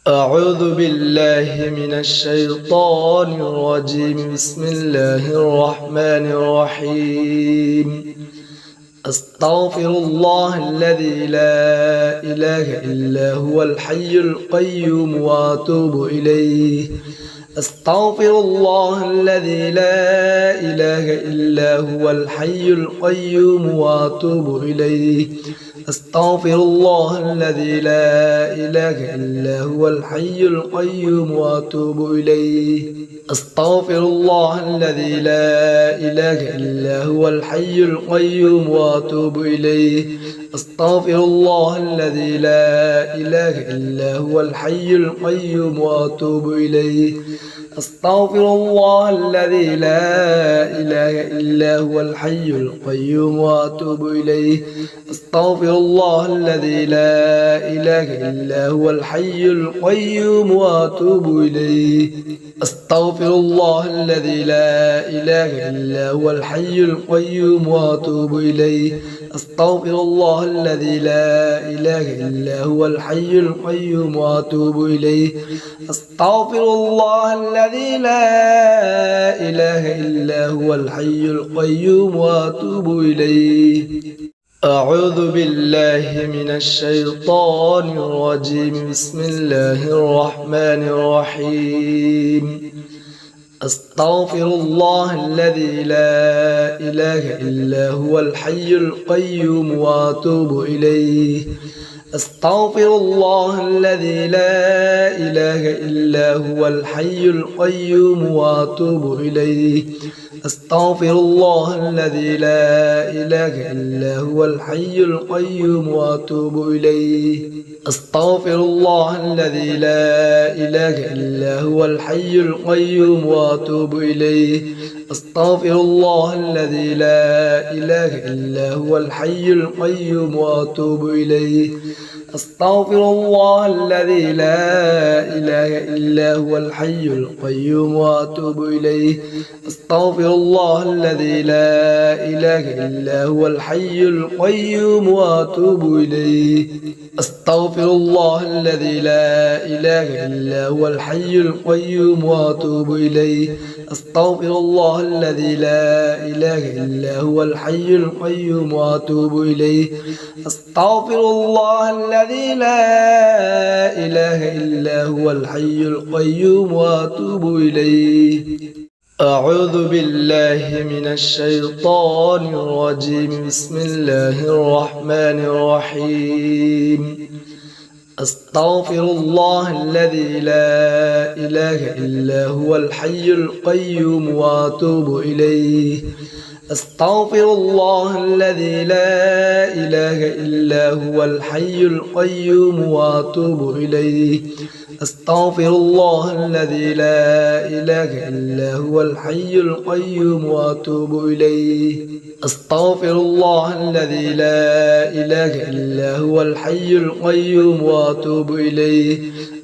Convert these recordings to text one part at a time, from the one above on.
أعوذ بالله من الشيطان الرجيم. بسم الله الرحمن الرحيم. أستغفر الله الذي لا إله إلا هو الحي القيوم وأتوب إليه. أستغفر الله الذي لا إله إلا هو الحي القيوم وأتوب إليه. أستغفر الله الذي لا إله إلا هو الحي القيوم وأتوب إليه. أستغفر الله الذي لا إله إلا هو الحي القيوم وأتوب إليه. أستغفر الله الذي لا إله إلا هو الحي القيوم وأتوب إليه. أستغفر الله الذي لا إله إلا هو الحي القيوم وأتوب إليه. أستغفر الله الذي لا إله إلا هو الحي القيوم وأتوب إليه. أستغفر الله الذي لا إله إلا هو الحي القيوم وأتوب إليه. أستغفر الله الذي لا إله إلا هو الحي القيوم وأتوب إليه. أستغفر الله الذي لا إله إلا هو الحي القيوم وأتوب إليه. أعوذ بالله من الشيطان الرجيم. بسم الله الرحمن الرحيم. أستغفر الله الذي لا إله إلا هو الحي القيوم وأتوب إليه. أستغفر الله الذي لا إله إلا هو الحي القيوم وأتوب إليه. أستغفر الله الذي لا إله إلا هو الحي القيوم وأتوب إليه. أستغفر الله الذي لا إله إلا هو الحي القيوم وأتوب إليه. أستغفر الله الذي لا إله إلا هو الحي القيوم وأتوب إليه. أستغفر الله الذي لا إله إلا هو الحي القيوم وأتوب إليه. أستغفر الله الذي لا إله إلا هو الحي القيوم وأتوب إليه. أستغفر الله الذي لا إله إلا هو الحي القيوم وأتوب إليه. أستغفر الله الذي لا إله إلا هو الحي القيوم وأتوب إليه. أستغفر الله الذي لا إله إلا هو الحي القيوم وأتوب إليه. أعوذ بالله من الشيطان الرجيم. بسم الله الرحمن الرحيم. أستغفر الله الذي لا إله إلا هو الحي القيوم وأتوب إليه. أستغفر الله الذي لا إله إلا هو الحي القيوم وأتوب إليه. أستغفر الله الذي لا إله إلا هو الحي القيوم وأتوب إليه. أستغفر الله الذي لا إله إلا هو الحي القيوم وأتوب إليه.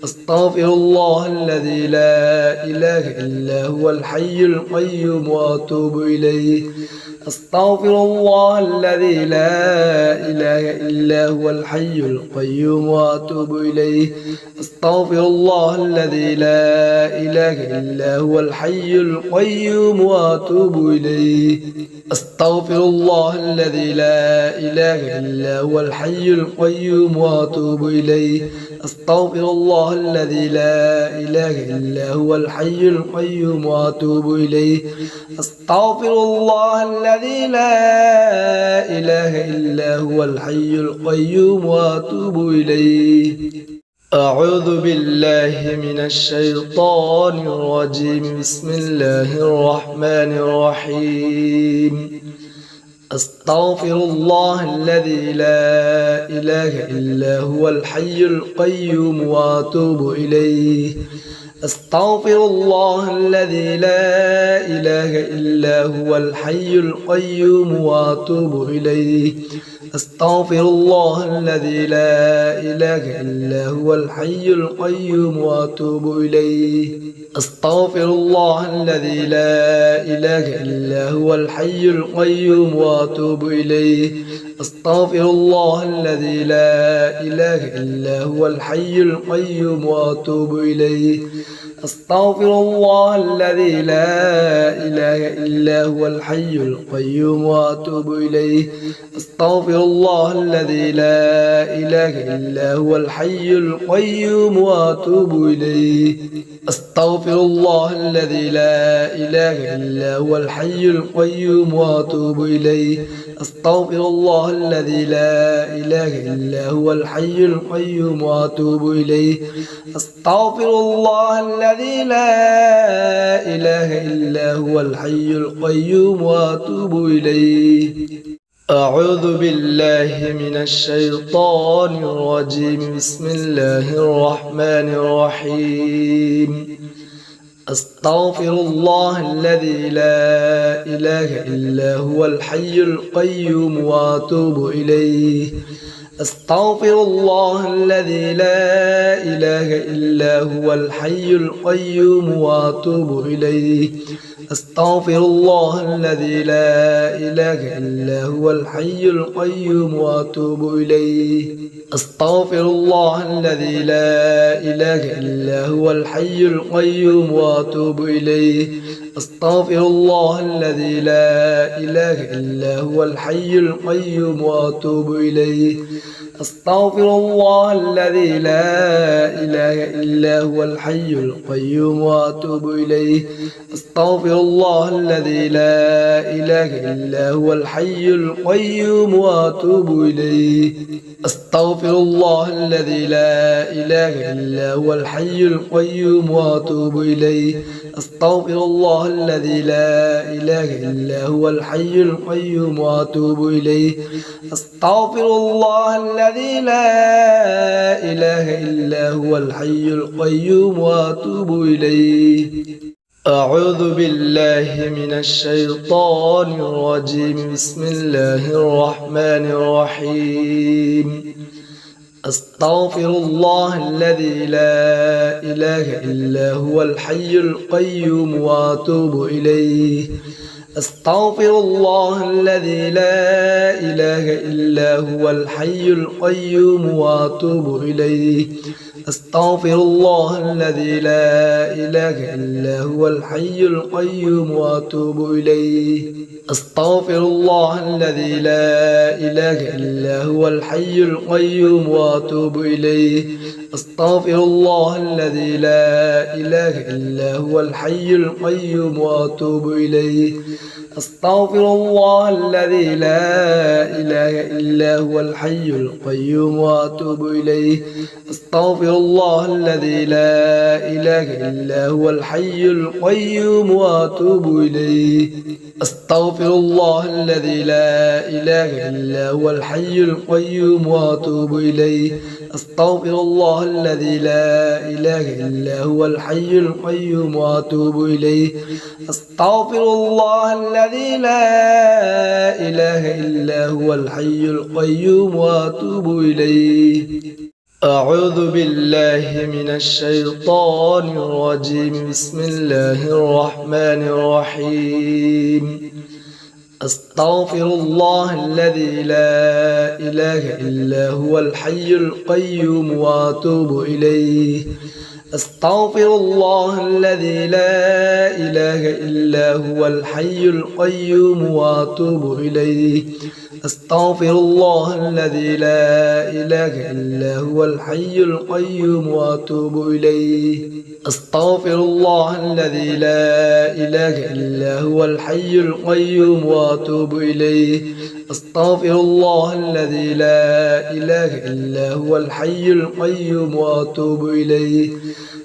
أستغفر الله الذي لا إله إلا هو الحي القيوم وأتوب إليه. أستغفر الله الذي لا إله إلا هو الحي القيوم وأتوب إليه. أستغفر الله الذي لا إله إلا هو الحي القيوم وأتوب إليه. أستغفر الله الذي لا إله إلا هو الحي القيوم وأتوب إليه. أستغفر الله الذي لا إله إلا هو الحي القيوم وأتوب إليه. أستغفر الله الذي لا إله إلا هو الحي القيوم وأتوب إليه. أعوذ بالله من الشيطان الرجيم. بسم الله الرحمن الرحيم. أستغفر الله الذي لا إله إلا هو الحي القيوم وأتوب إليه. أستغفر الله الذي لا إله إلا هو الحي القيوم وأتوب إليه. أستغفر الله الذي لا إله إلا هو الحي القيوم وأتوب إليه. أستغفر الله الذي لا إله إلا هو الحي القيوم وأتوب إليه. أستغفر الله الذي لا إله إلا هو الحي القيوم وأتوب إليه أستغفر الله الذي لا إله إلا هو الحي القيوم وأتوب إليه أستغفر الله الذي لا إله إلا هو الحي القيوم وأتوب إليه أستغفر الله الذي لا إله إلا هو الحي القيوم وأتوب إليه أستغفر الله الذي لا إله إلا هو الحي القيوم وأتوب إليه أستغفر الله الذي لا إله إلا هو الحي القيوم وأتوب إليه أعوذ بالله من الشيطان الرجيم بسم الله الرحمن الرحيم أستغفر الله الذي لا إله إلا هو الحي القيوم وأتوب إليه أستغفر الله الذي لا إله إلا هو الحي القيوم وأتوب إليه أستغفر الله الذي لا إله إلا هو الحي القيوم وأتوب إليه أستغفر الله الذي لا إله إلا هو الحي القيوم وأتوب إليه أستغفر الله الذي لا إله إلا هو الحي القيوم وأتوب إليه أستغفر الله الذي لا إله إلا هو الحي القيوم وأتوب إليه أستغفر الله الذي لا إله إلا هو الحي القيوم وأتوب إليه أستغفر الله الذي لا إله إلا هو الحي القيوم وأتوب إليه أستغفر الله الذي لا إله إلا هو الحي القيوم وأتوب إليه أستغفر الله الذي لا إله إلا هو الحي القيوم وأتوب إليه أعوذ بالله من الشيطان الرجيم بسم الله الرحمن الرحيم أستغفر الله الذي لا إله إلا هو الحي القيوم وأتوب إليه أستغفر الله الذي لا إله إلا هو الحي القيوم وأتوب إليه أستغفر الله الذي لا إله إلا هو الحي القيوم وأتوب إليه أستغفر الله الذي لا إله إلا هو الحي القيوم وأتوب إليه أستغفر الله الذي لا إله إلا هو الحي القيوم وأتوب إليه أستغفر الله الذي لا إله إلا هو الحي القيوم وأتوب إليه أستغفر الله الذي لا إله إلا هو الحي القيوم وأتوب إليه أستغفر الله الذي لا إله إلا هو الحي القيوم وأتوب إليه أستغفر الله الذي لا إله إلا هو الحي القيوم وأتوب إليه أستغفر الله الذي لا إله إلا هو الحي القيوم وأتوب إليه أعوذ بالله من الشيطان الرجيم بسم الله الرحمن الرحيم أستغفر الله الذي لا إله إلا هو الحي القيوم وأتوب إليه أستغفر الله الذي لا إله إلا هو الحي القيوم وأتوب إليه أستغفر الله الذي لا إله إلا هو الحي القيوم وأتوب إليه أستغفر الله الذي لا إله إلا هو الحي القيوم وأتوب إليه أستغفر الله الذي لا إله إلا هو الحي القيوم وأتوب إليه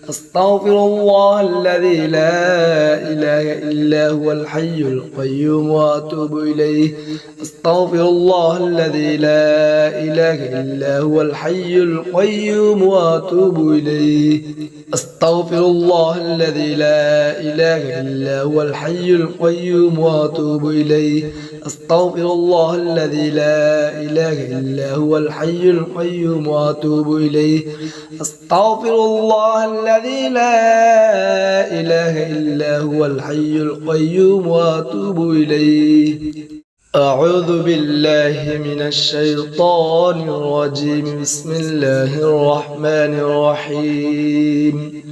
أستغفر الله الذي لا إله إلا هو الحي القيوم وأتوب إليه أستغفر الله الذي لا إله إلا هو الحي القيوم وأتوب إليه أستغفر الله الذي لا إله إلا هو الحي القيوم وأتوب إليه أستغفر الله الذي لا إله إلا هو الحي القيوم وأتوب إليه أستغفر الله الذي لا إله إلا هو الحي القيوم وأتوب إليه أعوذ بالله من الشيطان الرجيم بسم الله الرحمن الرحيم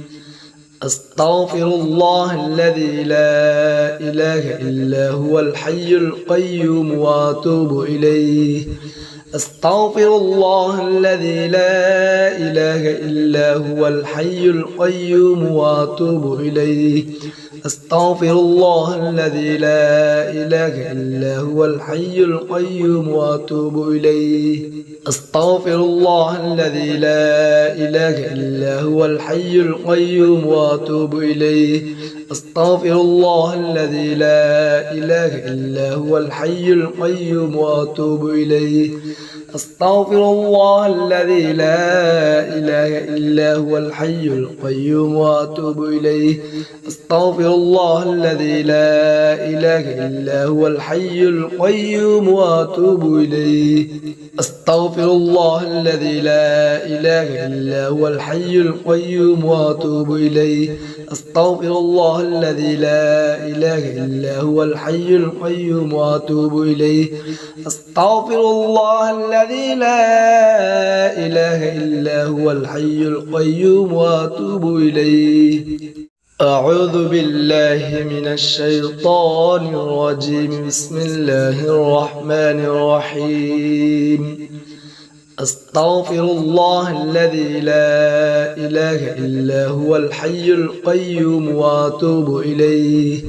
أستغفر الله الذي لا إله إلا هو الحي القيوم وأتوب إليه أستغفر الله الذي لا إله إلا هو الحي القيوم وأتوب إليه أستغفر الله الذي لا إله إلا هو الحي القيوم وأتوب إليه أستغفر الله الذي لا إله إلا هو الحي القيوم وأتوب إليه أستغفر الله الذي لا إله إلا هو الحي القيوم وأتوب إليه أستغفر الله الذي لا إله إلا هو الحي القيوم وأتوب إليه أستغفر الله الذي لا إله إلا هو الحي القيوم وأتوب إليه أستغفر الله الذي لا إله إلا هو الحي القيوم وأتوب إليه أستغفر الله الذي لا إله إلا هو الحي القيوم وأتوب إليه أستغفر الله الذي لا إله إلا هو الحي القيوم وأتوب إليه أعوذ بالله من الشيطان الرجيم بسم الله الرحمن الرحيم أستغفر الله الذي لا إله إلا هو الحي القيوم وأتوب إليه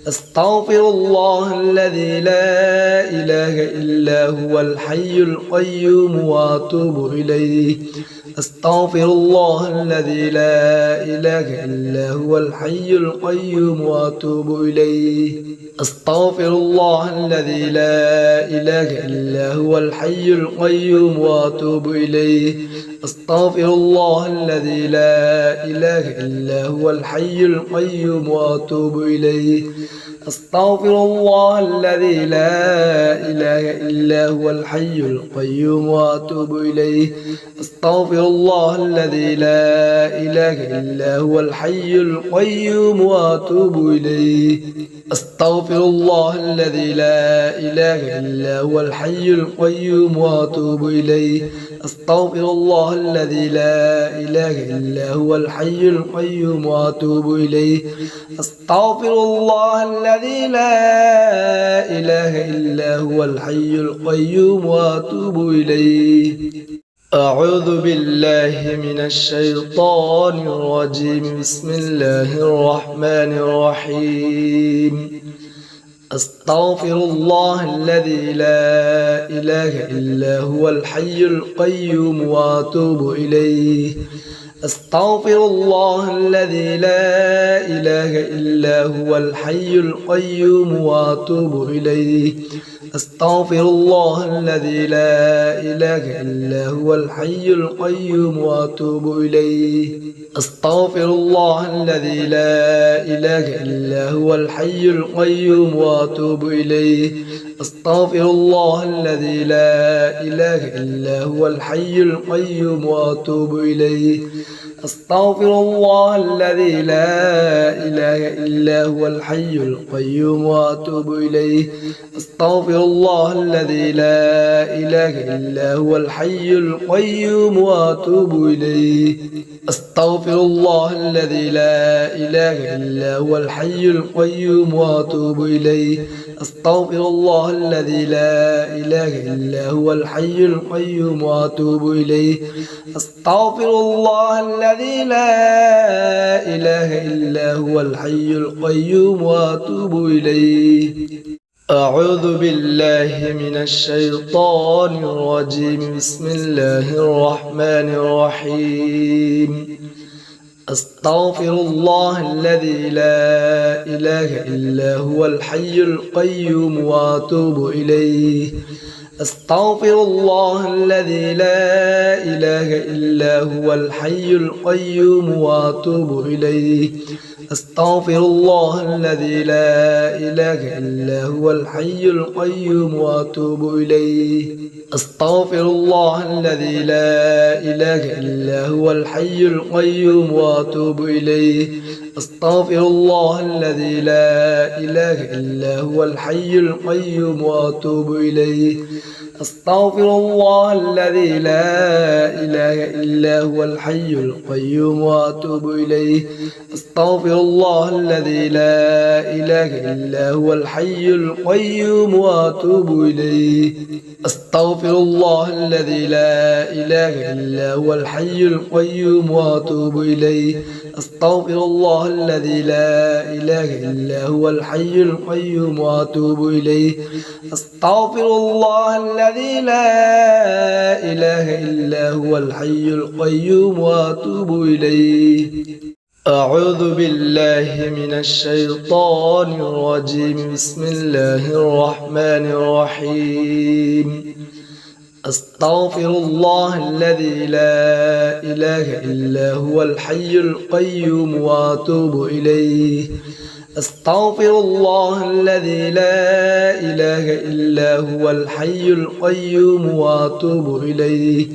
أستغفر الله الذي لا إله إلا هو الحي القيوم وأتوب إليه أستغفر الله الذي لا إله إلا هو الحي القيوم وأتوب إليه أستغفر الله الذي لا إله إلا هو الحي القيوم وأتوب إليه أستغفر الله الذي لا إله إلا هو الحي القيوم وأتوب إليه أستغفر الله الذي لا إله إلا هو الحي القيوم وأتوب إليه أستغفر الله الذي لا إله إلا هو الحي القيوم وأتوب إليه أستغفر الله الذي لا إله إلا هو الحي القيوم وأتوب إليه أستغفر الله الذي لا إله إلا هو الحي القيوم وأتوب إليه أستغفر الله الذي لا إله إلا هو الحي القيوم وأتوب إليه أعوذ بالله من الشيطان الرجيم بسم الله الرحمن الرحيم أستغفر الله الذي لا إله إلا هو الحي القيوم وأتوب إليه أستغفر الله الذي لا إله إلا هو الحي القيوم وأتوب إليه أستغفر الله الذي لا إله إلا هو الحي القيوم وأتوب إليه أستغفر الله الذي لا إله إلا هو الحي القيوم وأتوب إليه أستغفر الله الذي لا إله إلا هو الحي القيوم وأتوب إليه أستغفر الله الذي لا إله إلا هو الحي القيوم وأتوب إليه أستغفر الله الذي لا إله إلا هو الحي القيوم وأتوب إليه أستغفر الله الذي لا إله إلا هو الحي القيوم وأتوب إليه أستغفر الله الذي لا إله إلا هو الحي القيوم وأتوب إليه أستغفر الله الذي لا إله إلا هو الحي القيوم وأتوب إليه أعوذ بالله من الشيطان الرجيم بسم الله الرحمن الرحيم أستغفر الله الذي لا إله إلا هو الحي القيوم وأتوب إليه أستغفر الله الذي لا إله إلا هو الحي القيوم وأتوب إليه أستغفر الله الذي لا إله إلا هو الحي القيوم وأتوب إليه أستغفر الله الذي لا إله إلا هو الحي القيوم وأتوب إليه. أستغفر الله الذي لا إله إلا هو الحي القيوم وأتوب إليه. أستغفر الله الذي لا إله إلا هو الحي القيوم وأتوب إليه. أستغفر الله الذي لا إله إلا هو الحي القيوم وأتوب إليه. أستغفر الله الذي لا إله إلا هو الحي القيوم وأتوب إليه. أستغفر الله الذي لا إله إلا هو الحي القيوم وأتوب إليه. أستغفر الله الذي لا إله إلا هو الحي القيوم وأتوب إليه. أعوذ بالله من الشيطان الرجيم. بسم الله الرحمن الرحيم. أستغفر الله الذي لا إله إلا هو الحي القيوم وأتوب إليه. أستغفر الله الذي لا إله إلا هو الحي القيوم وأتوب إليه.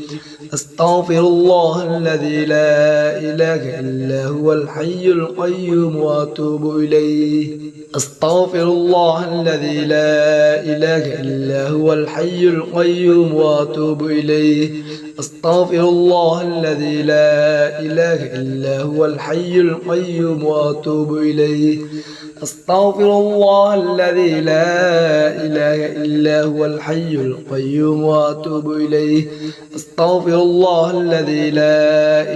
أستغفر الله الذي لا إله إلا هو الحي القيوم وأتوب إليه. أستغفر الله الذي لا إله إلا هو الحي القيوم وأتوب إليه. أستغفر الله الذي لا إله إلا هو الحي القيوم وأتوب إليه. أستغفر الله الذي لا إله إلا هو الحي القيوم وأتوب إليه. أستغفر الله الذي لا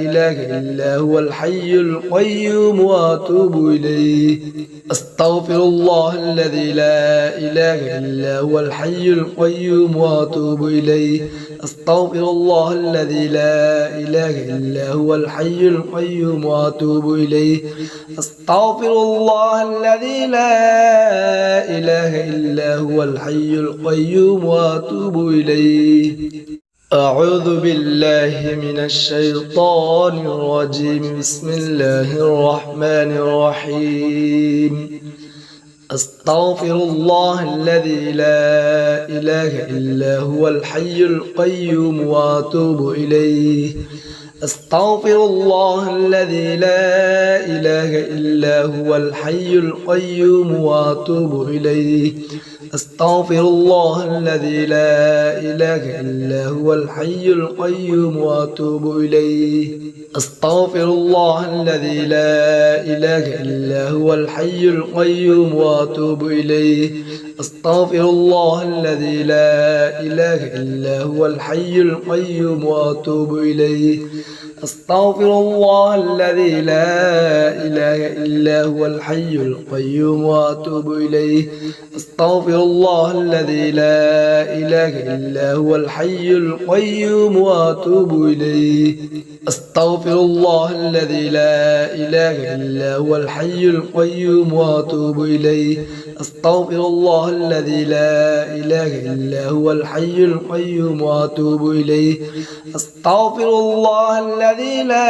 إله إلا هو الحي القيوم وأتوب إليه. أستغفر الله الذي لا إله إلا هو الحي القيوم وأتوب إليه. أستغفر الله الذي لا إله إلا هو الحي القيوم وأتوب إليه. أستغفر الله الذي لا إله إلا هو الحي القيوم وأتوب إليه. أعوذ بالله من الشيطان الرجيم. بسم الله الرحمن الرحيم. أستغفر الله الذي لا إله إلا هو الحي القيوم وأتوب إليه. أستغفر الله الذي لا إله إلا هو الحي القيوم وأتوب إليه. أستغفر الله الذي لا إله إلا هو الحي القيوم وأتوب إليه. أستغفر الله الذي لا إله إلا هو الحي القيوم وأتوب إليه. أستغفر الله الذي لا إله إلا هو الحي القيوم وأتوب إليه. أستغفر الله الذي لا إله إلا هو الحي القيوم وأتوب إليه. أستغفر الله الذي لا إله إلا هو الحي القيوم وأتوب إليه. أستغفر الله الذي لا إله إلا هو الحي القيوم وأتوب إليه. أستغفر الله الذي لا إله إلا هو الحي القيوم وأتوب إليه. أستغفر الله الذي لا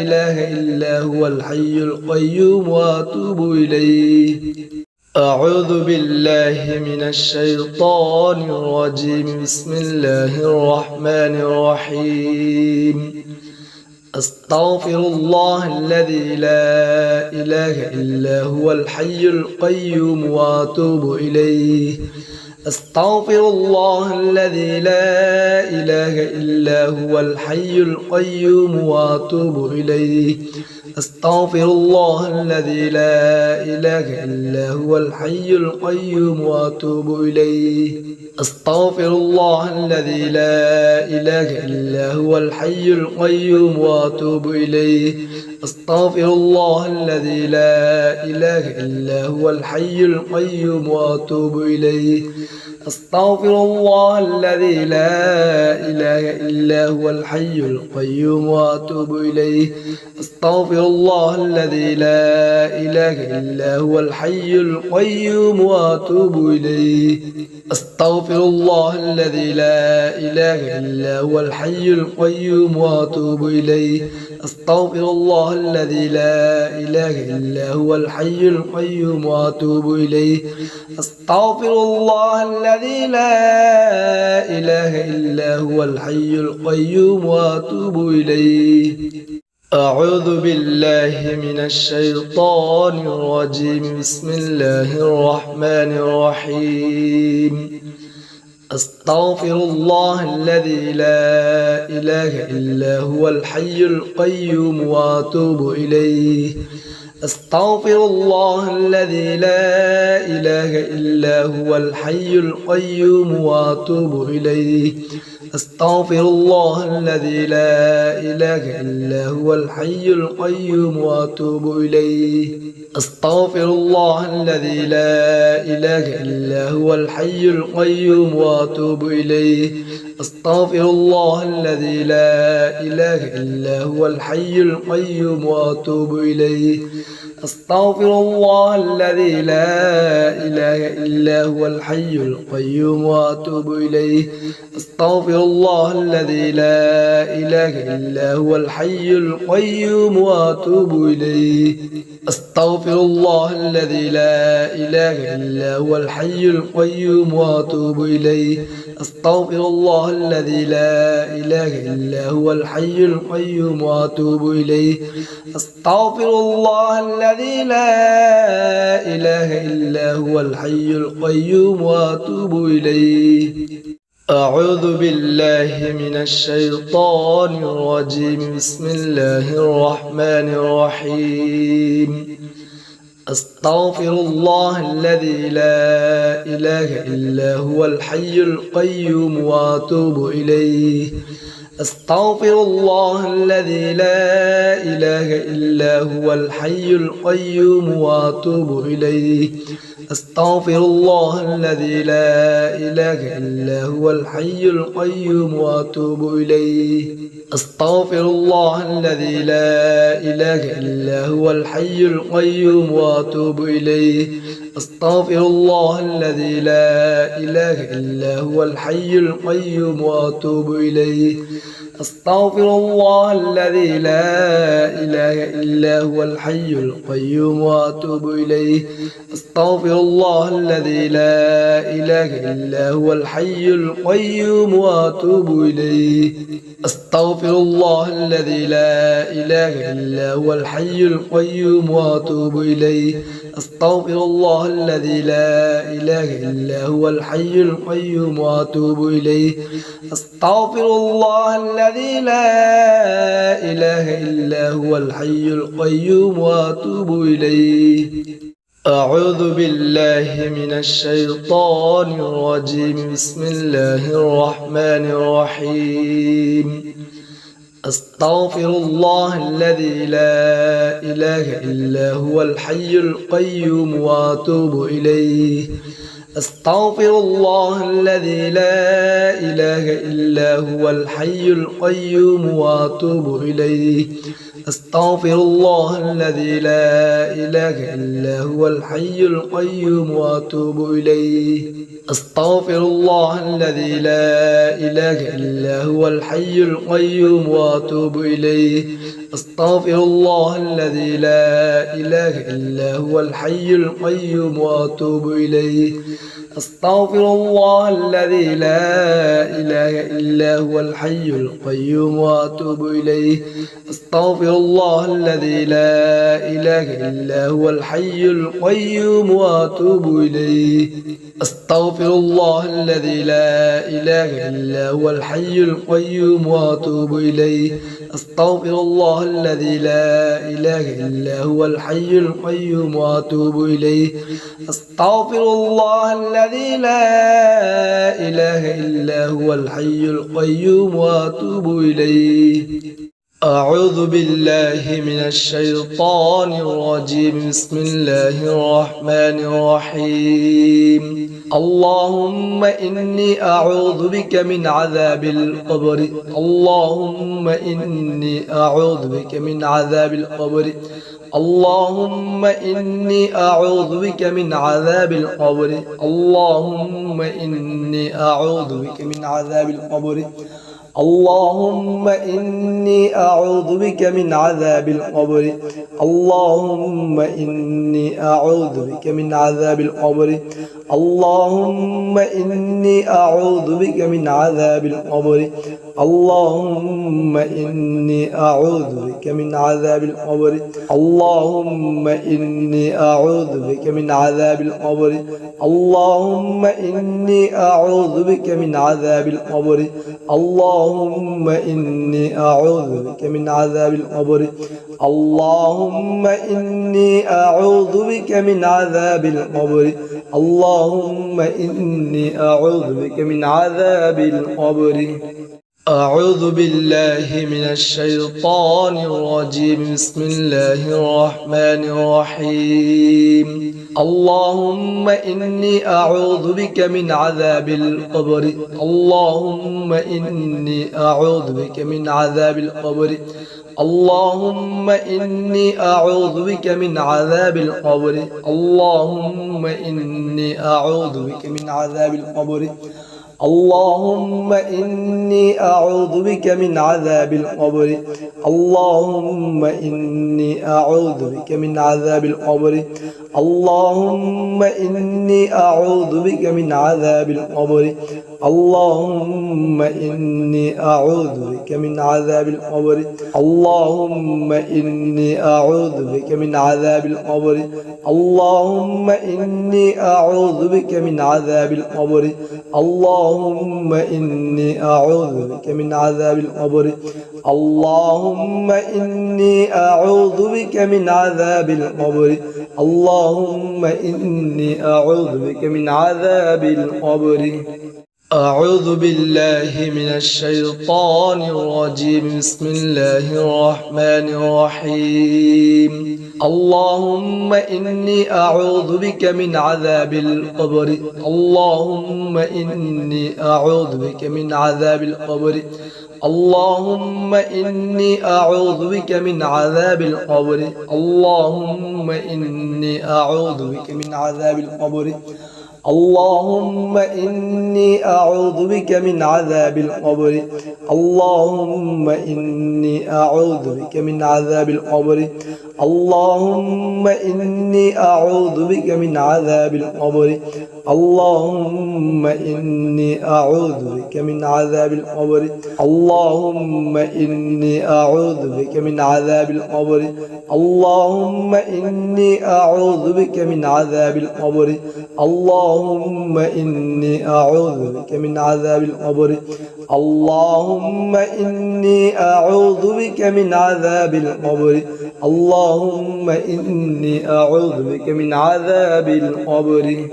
إله إلا هو الحي القيوم وأتوب إليه. أعوذ بالله من الشيطان الرجيم. بسم الله الرحمن الرحيم. أستغفر الله الذي لا إله إلا هو الحي القيوم وأتوب إليه. أستغفر الله الذي لا إله إلا هو الحي القيوم وأتوب إليه. أستغفر الله الذي لا إله إلا هو الحي القيوم وأتوب إليه. أستغفر الله الذي لا إله إلا هو الحي القيوم وأتوب إليه. أستغفر الله الذي لا إله إلا هو الحي القيوم وأتوب إليه. أستغفر الله الذي لا إله إلا هو الحي القيوم وأتوب إليه. أستغفر الله الذي لا إله إلا هو الحي القيوم وأتوب إليه. أستغفر الله الذي لا إله إلا هو الحي القيوم وأتوب إليه. أستغفر الله الذي لا إله إلا هو الحي القيوم وأتوب إليه. أستغفر الله الذي لا إله إلا هو الحي القيوم وأتوب إليه. أعوذ بالله من الشيطان الرجيم. بسم الله الرحمن الرحيم. أستغفر الله الذي لا إله إلا هو الحي القيوم وأتوب إليه. أستغفر الله الذي لا إله إلا هو الحي القيوم وأتوب إليه. أستغفر الله الذي لا إله إلا هو الحي القيوم وأتوب إليه. أستغفر الله الذي لا إله إلا هو الحي القيوم وأتوب إليه. أستغفر الله الذي لا إله إلا هو الحي القيوم وأتوب إليه. أستغفر الله الذي لا إله إلا هو الحي القيوم وأتوب إليه. أستغفر الله الذي لا إله إلا هو الحي القيوم وأتوب إليه. أستغفر الله الذي لا إله إلا هو الحي القيوم وأتوب إليه. أستغفر الله الذي لا إله إلا هو الحي القيوم وأتوب إليه. أستغفر الله الذي لا إله إلا هو الحي القيوم وأتوب إليه. أعوذ بالله من الشيطان الرجيم. بسم الله الرحمن الرحيم. أستغفر الله الذي لا إله إلا هو الحي القيوم وأتوب إليه. أستغفر الله الذي لا إله إلا هو الحي القيوم وأتوب إليه. أستغفر الله الذي لا إله إلا هو الحي القيوم وأتوب إليه. أستغفر الله الذي لا إله إلا هو الحي القيوم وأتوب إليه. أستغفر الله الذي لا إله إلا هو الحي القيوم وأتوب إليه. أستغفر الله الذي لا إله إلا هو الحي القيوم وأتوب إليه. أستغفر الله الذي لا إله إلا هو الحي القيوم وأتوب إليه. أستغفر الله الذي لا إله إلا هو الحي القيوم وأتوب إليه. أستغفر الله الذي لا إله إلا هو الحي القيوم وأتوب إليه. أستغفر الله الذي لا إله إلا هو الحي القيوم وأتوب إليه. أعوذ بالله من الشيطان الرجيم. بسم الله الرحمن الرحيم. أستغفر الله الذي لا إله إلا هو الحي القيوم وأتوب إليه. أستغفر الله الذي لا إله إلا هو الحي القيوم وأتوب إليه. أستغفر الله الذي لا إله إلا هو الحي القيوم وأتوب إليه. أستغفر الله الذي لا إله إلا هو الحي القيوم وأتوب إليه. أستغفر الله الذي لا إله إلا هو الحي القيوم وأتوب إليه. أستغفر الله الذي لا إله إلا هو الحي القيوم وأتوب إليه. أستغفر الله الذي لا إله إلا هو الحي القيوم وأتوب إليه. أستغفر الله الذي لا إله إلا هو الحي القيوم وأتوب إليه. أستغفر الله الذي لا إله إلا هو الحي القيوم وأتوب إليه. أستغفر الله الذي لا إله إلا هو الحي القيوم وأتوب إليه. أعوذ بالله من الشيطان الرجيم. بسم الله الرحمن الرحيم. اللهم إني أعوذ بك من عذاب القبر. اللهم إني أعوذ بك من عذاب القبر. اللهم إني أعوذ بك من عذاب القبر. اللهم إني أعوذ بك من عذاب القبر. اللهم إني أعوذ بك من عذاب القبر. اللهم إني أعوذ بك من عذاب القبر. اللهم إني أعوذ بك من عذاب القبر اللهم إني أعوذ بك من عذاب القبر اللهم إني أعوذ بك من عذاب القبر اللهم إني أعوذ بك من عذاب القبر اللهم إني أعوذ بك من عذاب القبر اللهم إني أعوذ بك من عذاب القبر اللهم إني أعوذ بك من عذاب القبر أعوذ بالله من الشيطان الرجيم بسم الله الرحمن الرحيم اللهم إني أعوذ بك من عذاب القبر اللهم إني أعوذ بك من عذاب القبر اللهم إني أعوذ بك من عذاب القبر اللهم إني أعوذ بك من عذاب القبر اللهم إني أعوذ بك من عذاب القبر اللهم إني أعوذ بك من عذاب القبر اللهم إني أعوذ بك من عذاب القبر اللهم إني أعوذ بك من عذاب القبر اللهم إني أعوذ بك من عذاب القبر اللهم إني أعوذ بك من عذاب القبر اللهم إني أعوذ بك من عذاب القبر اللهم إني أعوذ بك من عذاب القبر اللهم إني أعوذ بك من عذاب القبر أعوذ بالله من الشيطان الرجيم بسم الله الرحمن الرحيم اللهم إني أعوذ بك من عذاب القبر اللهم إني أعوذ بك من عذاب القبر اللهم إني أعوذ بك من عذاب القبر اللهم إني أعوذ بك من عذاب القبر اللهم إني أعوذ بك من عذاب القبر اللهم إني أعوذ بك من عذاب القبر اللهم إني أعوذ بك من عذاب القبر اللهم إني أعوذ بك من عذاب القبر اللهم إني أعوذ بك من عذاب القبر اللهم إني أعوذ بك من عذاب القبر اللهم إني أعوذ بك من عذاب القبر اللهم إني أعوذ بك من عذاب القبر اللهم إني أعوذ بك من عذاب القبر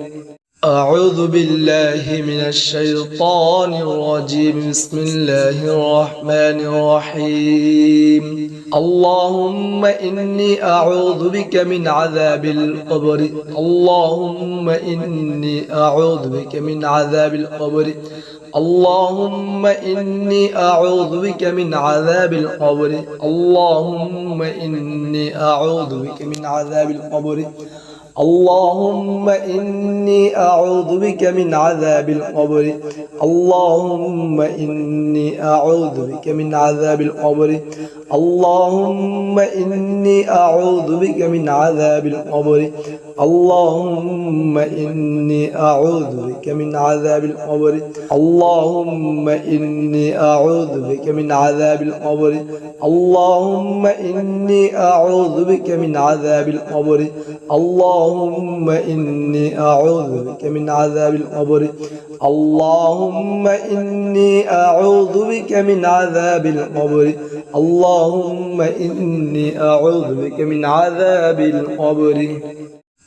أعوذ بالله من الشيطان الرجيم بسم الله الرحمن الرحيم اللهم إني أعوذ بك من عذاب القبر اللهم إني أعوذ بك من عذاب القبر اللهم إني أعوذ بك من عذاب القبر اللهم إني أعوذ بك من عذاب القبر اللهم إني أعوذ بك من عذاب القبر اللهم إني أعوذ بك من عذاب القبر اللهم إني أعوذ بك من عذاب القبر اللهم إني أعوذ بك من عذاب القبر اللهم إني أعوذ بك من عذاب القبر اللهم إني أعوذ بك من عذاب القبر اللهم إني أعوذ بك من عذاب القبر اللهم إني أعوذ بك من عذاب القبر اللهم إني أعوذ بك من عذاب القبر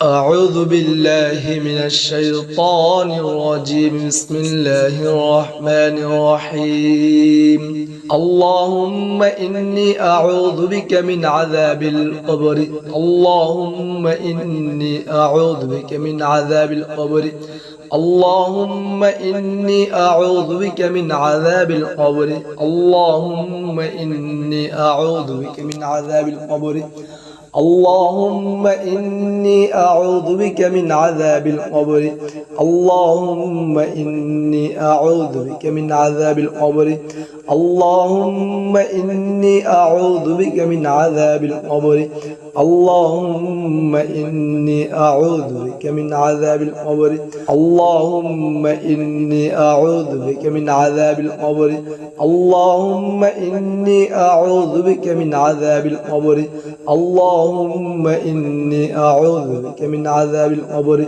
أعوذ بالله من الشيطان الرجيم بسم الله الرحمن الرحيم اللهم إني أعوذ بك من عذاب القبر اللهم إني أعوذ بك من عذاب القبر اللهم إني أعوذ بك من عذاب القبر اللهم إني أعوذ بك من عذاب القبر اللهم إني أعوذ بك من عذاب القبر اللهم إني أعوذ بك من عذاب القبر اللهم إني أعوذ بك من عذاب القبر اللهم إني أعوذ بك من عذاب القبر اللهم إني أعوذ بك من عذاب القبر اللهم إني أعوذ بك من عذاب القبر اللهم إني أعوذ بك من عذاب القبر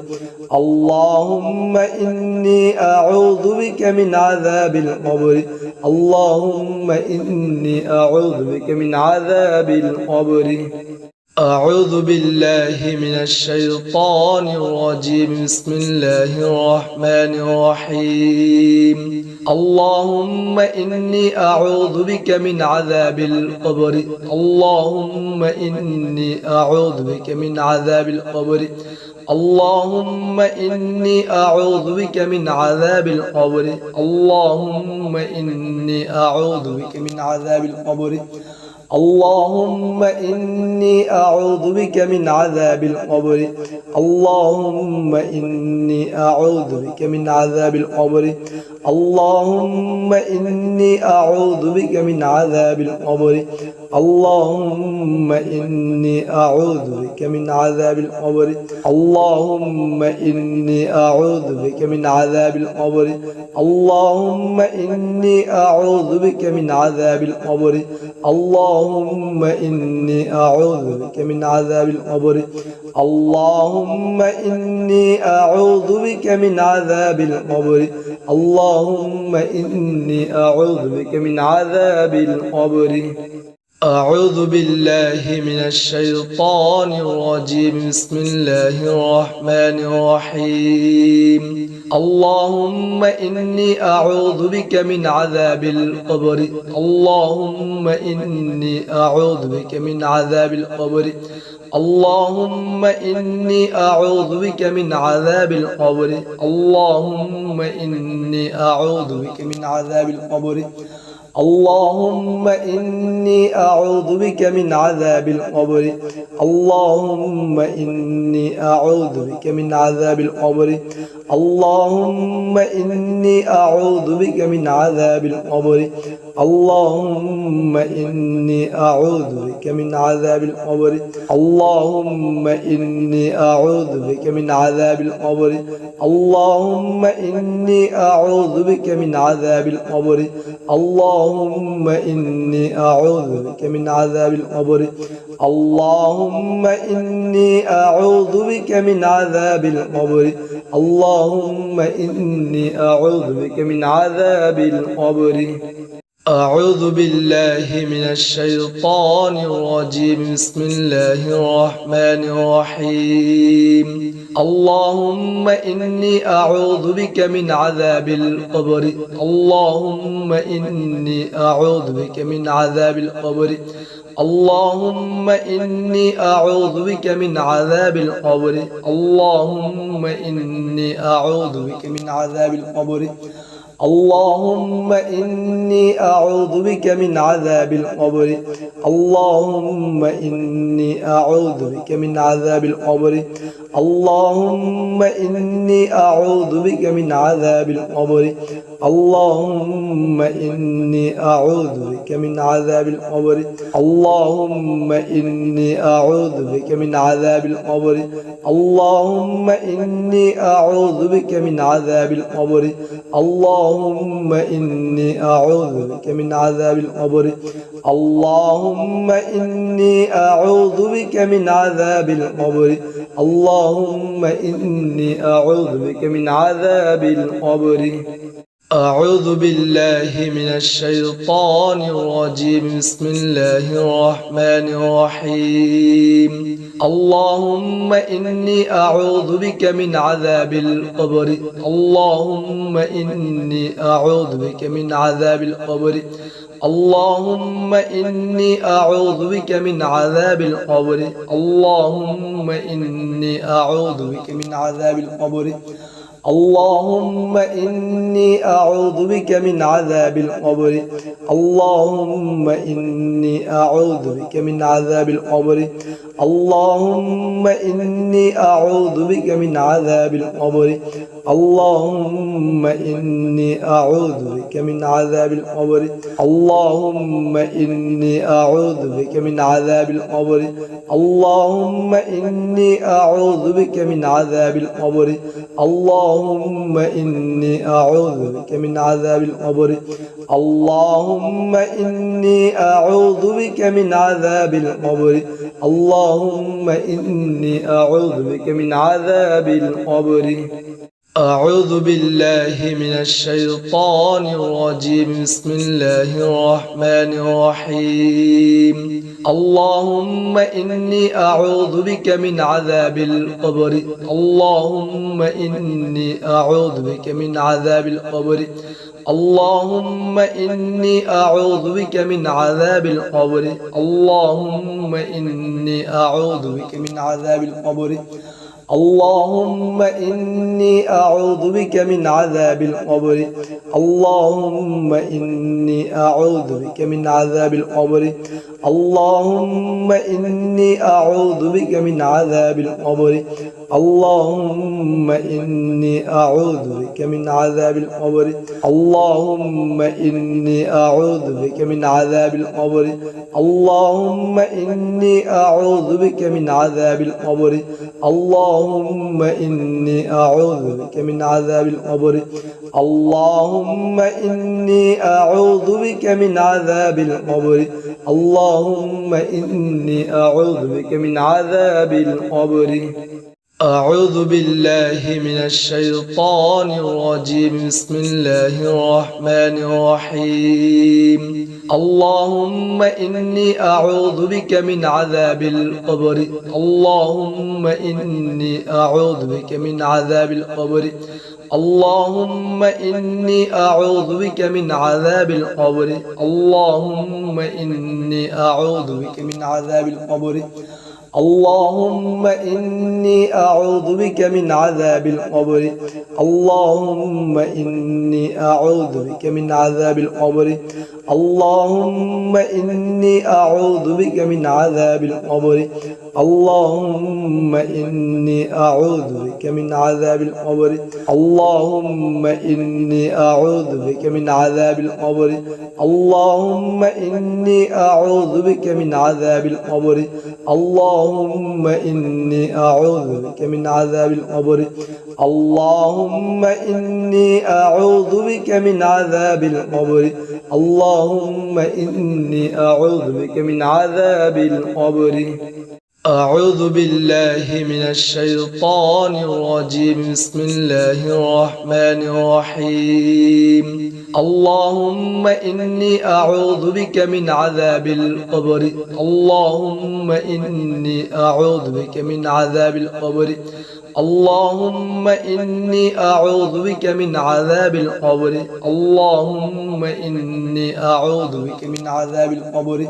اللهم إني أعوذ بك من عذاب القبر اللهم إني أعوذ بك من عذاب القبر أعوذ بالله من الشيطان الرجيم بسم الله الرحمن الرحيم اللهم إني أعوذ بك من عذاب القبر اللهم إني أعوذ بك من عذاب القبر اللهم إني أعوذ بك من عذاب القبر اللهم إني أعوذ بك من عذاب القبر اللهم إني أعوذ بك من عذاب القبر اللهم إني أعوذ بك من عذاب القبر اللهم إني أعوذ بك من عذاب القبر اللهم إني أعوذ بك من عذاب القبر اللهم إني أعوذ بك من عذاب القبر اللهم إني أعوذ بك من عذاب القبر اللهم إني أعوذ بك من عذاب القبر اللهم إني أعوذ بك من عذاب القبر اللهم إني أعوذ بك من عذاب القبر أعوذ بالله من الشيطان الرجيم بسم الله الرحمن الرحيم اللهم إني أعوذ بك من عذاب القبر اللهم إني أعوذ بك من عذاب القبر اللهم إني أعوذ بك من عذاب القبر اللهم إني أعوذ بك من عذاب القبر اللهم إني أعوذ بك من عذاب القبر اللهم إني أعوذ بك من عذاب القبر اللهم إني أعوذ بك من عذاب القبر اللهم إني أعوذ بك من عذاب القبر اللهم إني أعوذ بك من عذاب القبر اللهم إني أعوذ بك من عذاب القبر اللهم إني أعوذ بك من عذاب القبر اللهم إني أعوذ بك من عذاب القبر اللهم إني أعوذ بك من عذاب القبر أعوذ بالله من الشيطان الرجيم بسم الله الرحمن الرحيم اللهم إني أعوذ بك من عذاب القبر اللهم إني أعوذ بك من عذاب القبر اللهم إني أعوذ بك من عذاب القبر اللهم إني أعوذ بك من عذاب القبر اللهم إني أعوذ بك من عذاب القبر اللهم إني أعوذ بك من عذاب القبر اللهم إني أعوذ بك من عذاب القبر اللهم إني أعوذ بك من عذاب القبر اللهم إني أعوذ بك من عذاب القبر اللهم إني أعوذ بك من عذاب القبر اللهم إني أعوذ بك من عذاب القبر اللهم إني أعوذ بك من عذاب القبر اللهم إني أعوذ بك من عذاب القبر أعوذ بالله من الشيطان الرجيم بسم الله الرحمن الرحيم اللهم إني أعوذ بك من عذاب القبر اللهم إني أعوذ بك من عذاب القبر اللهم إني أعوذ بك من عذاب القبر اللهم إني أعوذ بك من عذاب القبر اللهم إني أعوذ بك من عذاب القبر اللهم إني أعوذ بك من عذاب القبر اللهم إني أعوذ بك من عذاب القبر اللهم إني أعوذ بك من عذاب القبر اللهم إني أعوذ بك من عذاب القبر اللهم إني أعوذ بك من عذاب القبر اللهم إني أعوذ بك من عذاب القبر اللهم إني أعوذ بك من عذاب القبر اللهم إني أعوذ بك من عذاب القبر أعوذ بالله من الشيطان الرجيم بسم الله الرحمن الرحيم اللهم إني أعوذ بك من عذاب القبر اللهم إني أعوذ بك من عذاب القبر اللهم إني أعوذ بك من عذاب القبر اللهم إني أعوذ بك من عذاب القبر اللهم إني أعوذ بك من عذاب القبر اللهم إني أعوذ بك من عذاب القبر اللهم إني أعوذ بك من عذاب القبر اللهم إني أعوذ بك من عذاب القبر اللهم إني أعوذ بك من عذاب القبر اللهم إني أعوذ بك من عذاب القبر اللهم إني أعوذ بك من عذاب القبر اللهم إني أعوذ بك من عذاب القبر اللهم إني أعوذ بك من عذاب القبر أعوذ بالله من الشيطان الرجيم بسم الله الرحمن الرحيم اللهم إني أعوذ بك من عذاب القبر اللهم إني أعوذ بك من عذاب القبر اللهم إني أعوذ بك من عذاب القبر اللهم إني أعوذ بك من عذاب القبر اللهم إني أعوذ بك من عذاب القبر اللهم إني أعوذ بك من عذاب القبر اللهم إني أعوذ بك من عذاب القبر اللهم إني أعوذ بك من عذاب القبر اللهم إني أعوذ بك من عذاب القبر اللهم إني أعوذ بك من عذاب القبر اللهم إني أعوذ بك من عذاب القبر اللهم إني أعوذ بك من عذاب القبر اللهم إني أعوذ بك من عذاب القبر أعوذ بالله من الشيطان الرجيم بسم الله الرحمن الرحيم اللهم إني أعوذ بك من عذاب القبر اللهم إني أعوذ بك من عذاب القبر اللهم إني أعوذ بك من عذاب القبر اللهم إني أعوذ بك من عذاب القبر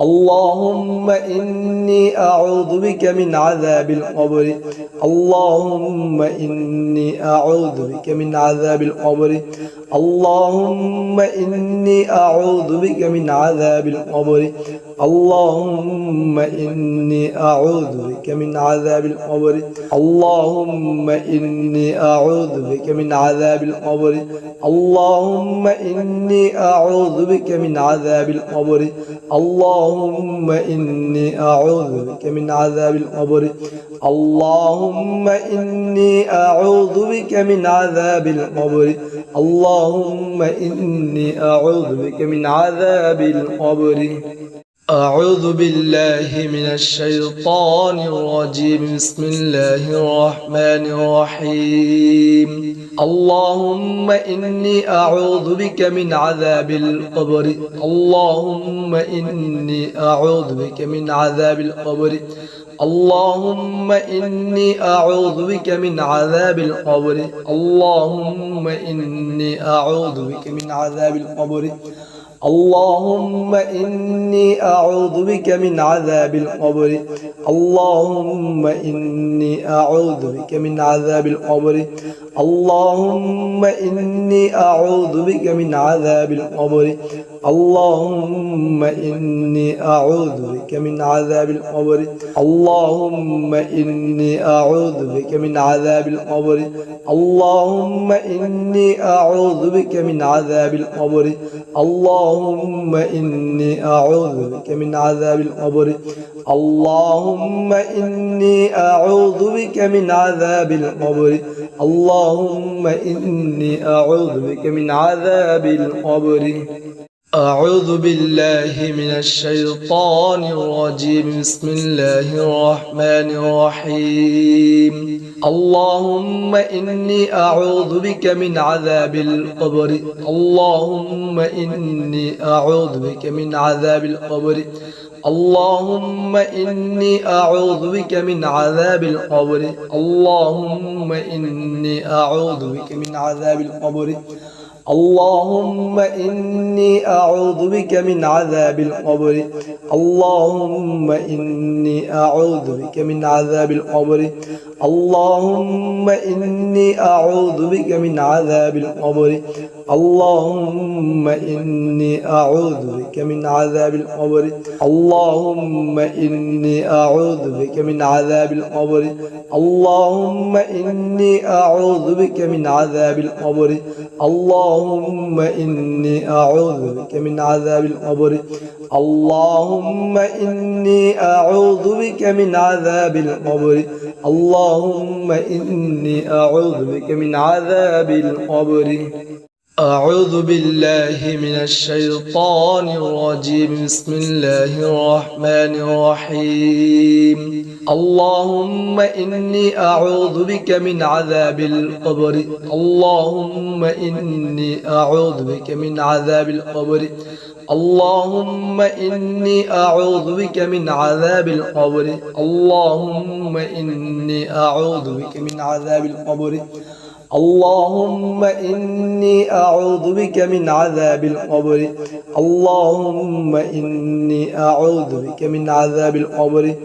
اللهم إني أعوذ بك من عذاب القبر اللهم إني أعوذ بك من عذاب القبر اللهم إني أعوذ بك من عذاب القبر اللهم إني أعوذ بك من عذاب القبر اللهم إني أعوذ بك من عذاب القبر اللهم إني أعوذ بك من عذاب القبر اللهم إني أعوذ بك من عذاب القبر اللهم إني أعوذ بك من عذاب القبر اللهم إني أعوذ بك من عذاب القبر أعوذ بالله من الشيطان الرجيم بسم الله الرحمن الرحيم اللهم إني أعوذ بك من عذاب القبر اللهم إني أعوذ بك من عذاب القبر اللهم إني أعوذ بك من عذاب القبر اللهم إني أعوذ بك من عذاب القبر اللهم إني أعوذ بك من عذاب القبر اللهم إني أعوذ بك من عذاب القبر اللهم إني أعوذ بك من عذاب القبر اللهم إني أعوذ بك من عذاب القبر اللهم إني أعوذ بك من عذاب القبر اللهم إني أعوذ بك من عذاب القبر اللهم إني أعوذ بك من عذاب القبر اللهم إني أعوذ بك من عذاب القبر اللهم إني أعوذ بك من عذاب القبر أعوذ بالله من الشيطان الرجيم بسم الله الرحمن الرحيم اللهم إني أعوذ بك من عذاب القبر اللهم إني أعوذ بك من عذاب القبر اللهم إني أعوذ بك من عذاب القبر اللهم إني أعوذ بك من عذاب القبر اللهم إني أعوذ بك من عذاب القبر اللهم إني أعوذ بك من عذاب القبر اللهم إني أعوذ بك من عذاب القبر اللهم إني أعوذ بك من عذاب القبر اللهم إني أعوذ بك من عذاب القبر اللهم إني أعوذ بك من عذاب القبر اللهم إني أعوذ بك من عذاب القبر اللهم إني أعوذ بك من عذاب القبر اللهم إني أعوذ بك من عذاب القبر أعوذ بالله من الشيطان الرجيم بسم الله الرحمن الرحيم اللهم إني أعوذ بك من عذاب القبر اللهم إني أعوذ بك من عذاب القبر اللهم إني أعوذ بك من عذاب القبر اللهم إني أعوذ بك من عذاب القبر اللهم إني أعوذ بك من عذاب القبر اللهم إني أعوذ بك من عذاب القبر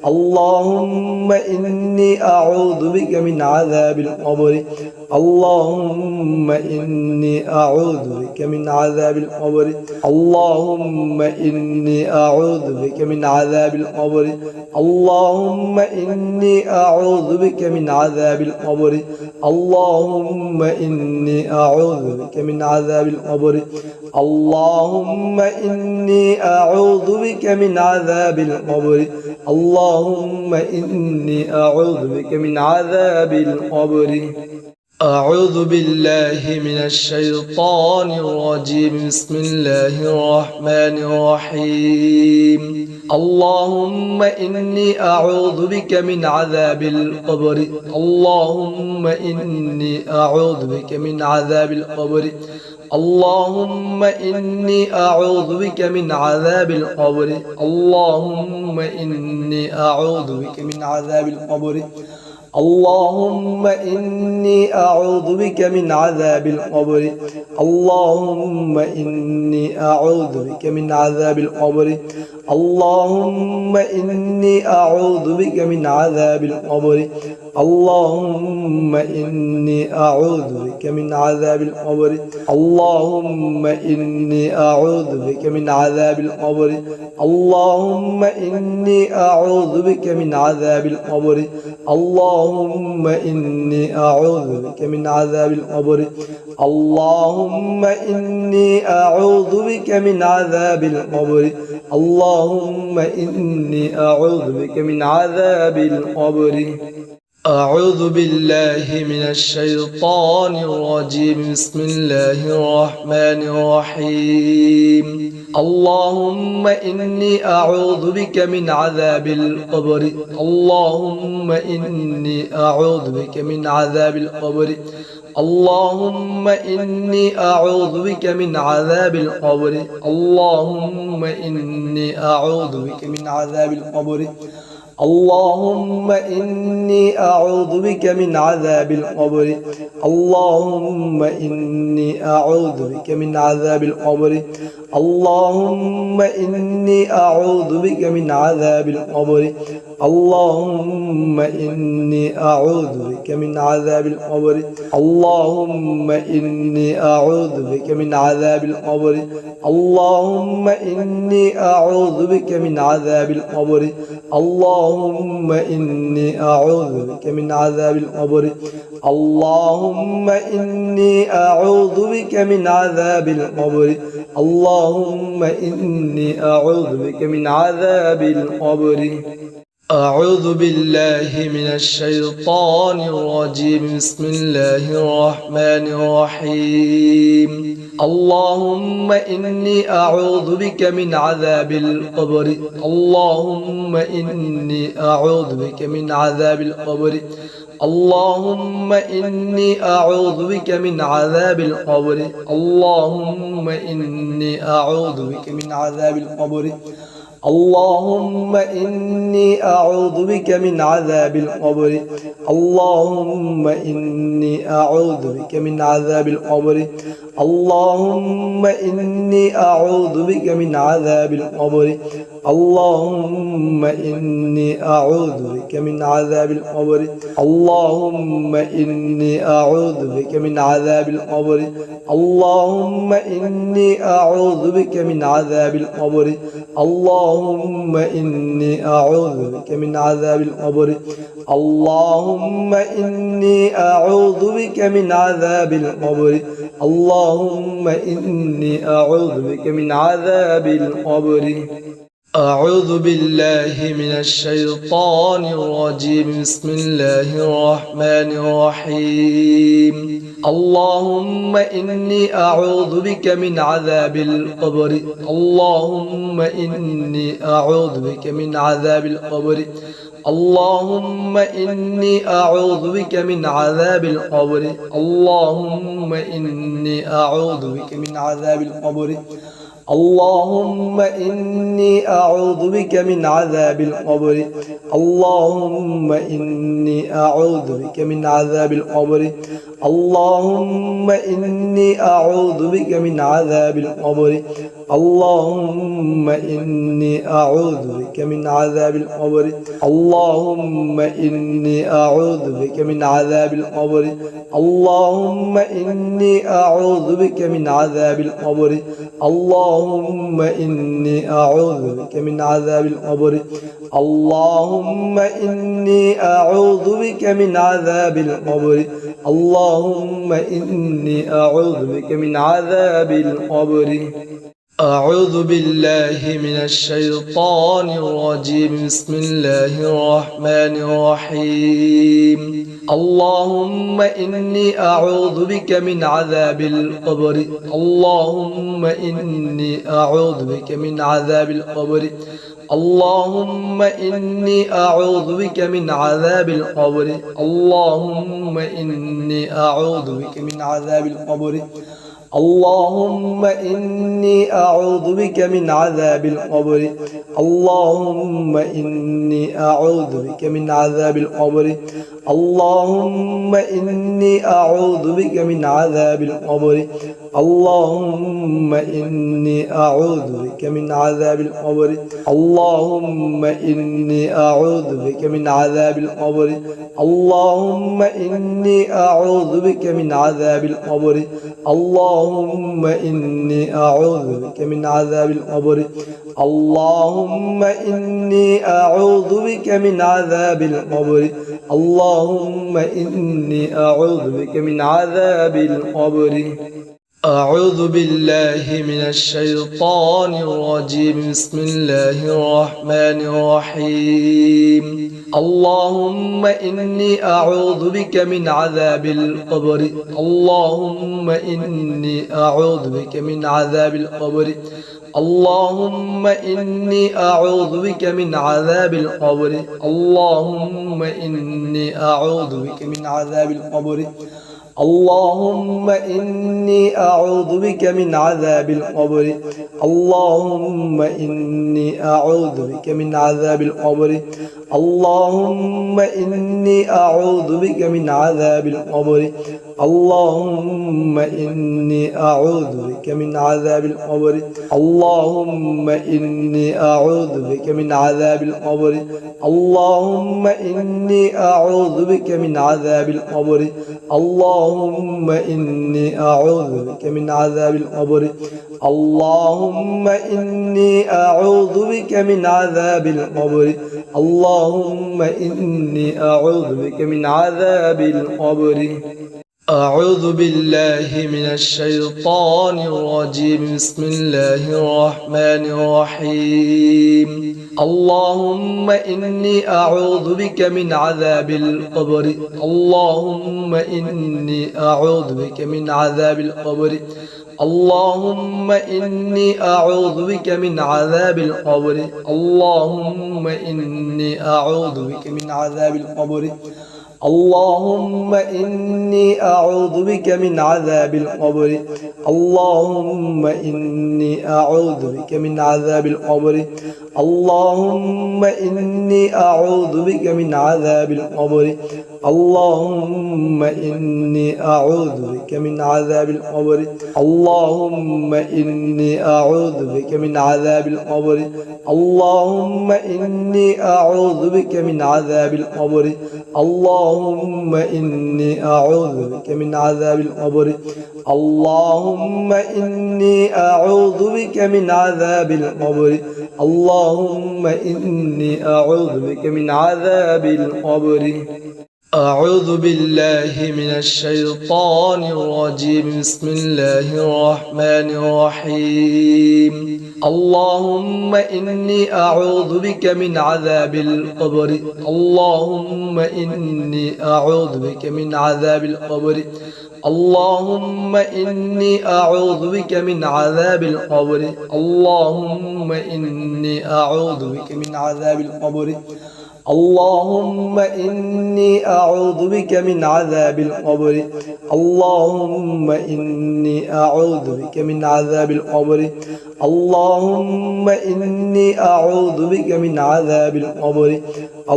اللهم إني أعوذ بك من عذاب القبر اللهم إني أعوذ بك من عذاب القبر اللهم إني أعوذ بك من عذاب القبر اللهم إني أعوذ بك من عذاب القبر اللهم إني أعوذ بك من عذاب القبر اللهم إني أعوذ بك من عذاب القبر اللهم إني أعوذ بك من عذاب القبر أعوذ بالله من الشيطان الرجيم بسم الله الرحمن الرحيم اللهم إني أعوذ بك من عذاب القبر اللهم إني أعوذ بك من عذاب القبر اللهم إني أعوذ بك من عذاب القبر اللهم إني أعوذ بك من عذاب القبر اللهم إني أعوذ بك من عذاب القبر اللهم إني أعوذ بك من عذاب القبر اللهم إني أعوذ بك من عذاب القبر اللهم إني أعوذ بك من عذاب القبر اللهم إني أعوذ بك من عذاب القبر اللهم إني أعوذ بك من عذاب القبر اللهم إني أعوذ بك من عذاب القبر اللهم إني أعوذ بك من عذاب القبر اللهم إني أعوذ بك من عذاب القبر أعوذ بالله من الشيطان الرجيم بسم الله الرحمن الرحيم اللهم إني أعوذ بك من عذاب القبر اللهم إني أعوذ بك من عذاب القبر اللهم إني أعوذ بك من عذاب القبر اللهم إني أعوذ بك من عذاب القبر اللهم إني أعوذ بك من عذاب القبر اللهم إني أعوذ بك من عذاب القبر اللهم إني أعوذ بك من عذاب القبر اللهم إني أعوذ بك من عذاب القبر اللهم إني أعوذ بك من عذاب القبر اللهم إني أعوذ بك من عذاب القبر اللهم إني أعوذ بك من عذاب القبر اللهم إني أعوذ بك من عذاب القبر اللهم إني أعوذ بك من عذاب القبر أعوذ بالله من الشيطان الرجيم بسم الله الرحمن الرحيم اللهم إني أعوذ بك من عذاب القبر اللهم إني أعوذ بك من عذاب القبر اللهم إني أعوذ بك من عذاب القبر اللهم إني أعوذ بك من عذاب القبر اللهم إني أعوذ بك من عذاب القبر اللهم إني أعوذ بك من عذاب القبر اللهم إني أعوذ بك من عذاب القبر اللهم إني أعوذ بك من عذاب القبر اللهم إني أعوذ بك من عذاب القبر اللهم إني أعوذ بك من عذاب القبر اللهم إني أعوذ بك من عذاب القبر اللهم إني أعوذ بك من عذاب القبر اللهم إني أعوذ بك من عذاب القبر أعوذ بالله من الشيطان الرجيم بسم الله الرحمن الرحيم اللهم إني أعوذ بك من عذاب القبر اللهم إني أعوذ بك من عذاب القبر اللهم إني أعوذ بك من عذاب القبر اللهم إني أعوذ بك من عذاب القبر اللهم إني أعوذ بك من عذاب القبر اللهم إني أعوذ بك من عذاب القبر اللهم إني أعوذ بك من عذاب القبر اللهم إني أعوذ بك من عذاب القبر اللهم إني أعوذ بك من عذاب القبر اللهم إني أعوذ بك من عذاب القبر اللهم إني أعوذ بك من عذاب القبر اللهم إني أعوذ بك من عذاب القبر اللهم إني أعوذ بك من عذاب القبر أعوذ بالله من الشيطان الرجيم بسم الله الرحمن الرحيم اللهم إني أعوذ بك من عذاب القبر اللهم إني أعوذ بك من عذاب القبر اللهم إني أعوذ بك من عذاب القبر اللهم إني أعوذ بك من عذاب القبر اللهم إني أعوذ بك من عذاب القبر اللهم إني أعوذ بك من عذاب القبر اللهم إني أعوذ بك من عذاب القبر اللهم إني أعوذ بك من عذاب القبر اللهم إني أعوذ بك من عذاب القبر اللهم إني أعوذ بك من عذاب القبر اللهم إني أعوذ بك من عذاب القبر اللهم إني أعوذ بك من عذاب القبر اللهم إني أعوذ بك من عذاب القبر أعوذ بالله من الشيطان الرجيم بسم الله الرحمن الرحيم اللهم إني أعوذ بك من عذاب القبر اللهم إني أعوذ بك من عذاب القبر اللهم إني أعوذ بك من عذاب القبر اللهم إني أعوذ بك من عذاب القبر اللهم إني أعوذ بك من عذاب القبر اللهم إني أعوذ بك من عذاب القبر اللهم إني أعوذ بك من عذاب القبر اللهم إني أعوذ بك من عذاب القبر اللهم إني أعوذ بك من عذاب القبر اللهم إني أعوذ بك من عذاب القبر اللهم إني أعوذ بك من عذاب القبر اللهم إني أعوذ بك من عذاب القبر اللهم إني أعوذ بك من عذاب القبر أعوذ بالله من الشيطان الرجيم بسم الله الرحمن الرحيم اللهم إني أعوذ بك من عذاب القبر اللهم إني أعوذ بك من عذاب القبر اللهم إني أعوذ بك من عذاب القبر اللهم إني أعوذ بك من عذاب القبر اللهم إني أعوذ بك من عذاب القبر اللهم إني أعوذ بك من عذاب القبر اللهم إني أعوذ بك من عذاب القبر اللهم إني أعوذ بك من عذاب القبر اللهم إني أعوذ بك من عذاب القبر اللهم إني أعوذ بك من عذاب القبر اللهم إني أعوذ بك من عذاب القبر اللهم إني أعوذ بك من عذاب القبر اللهم إني أعوذ بك من عذاب القبر أعوذ بالله من الشيطان الرجيم بسم الله الرحمن الرحيم اللهم إني أعوذ بك من عذاب القبر اللهم إني أعوذ بك من عذاب القبر اللهم إني أعوذ بك من عذاب القبر اللهم إني أعوذ بك من عذاب القبر اللهم إني أعوذ بك من عذاب القبر اللهم إني أعوذ بك من عذاب القبر اللهم إني أعوذ بك من عذاب القبر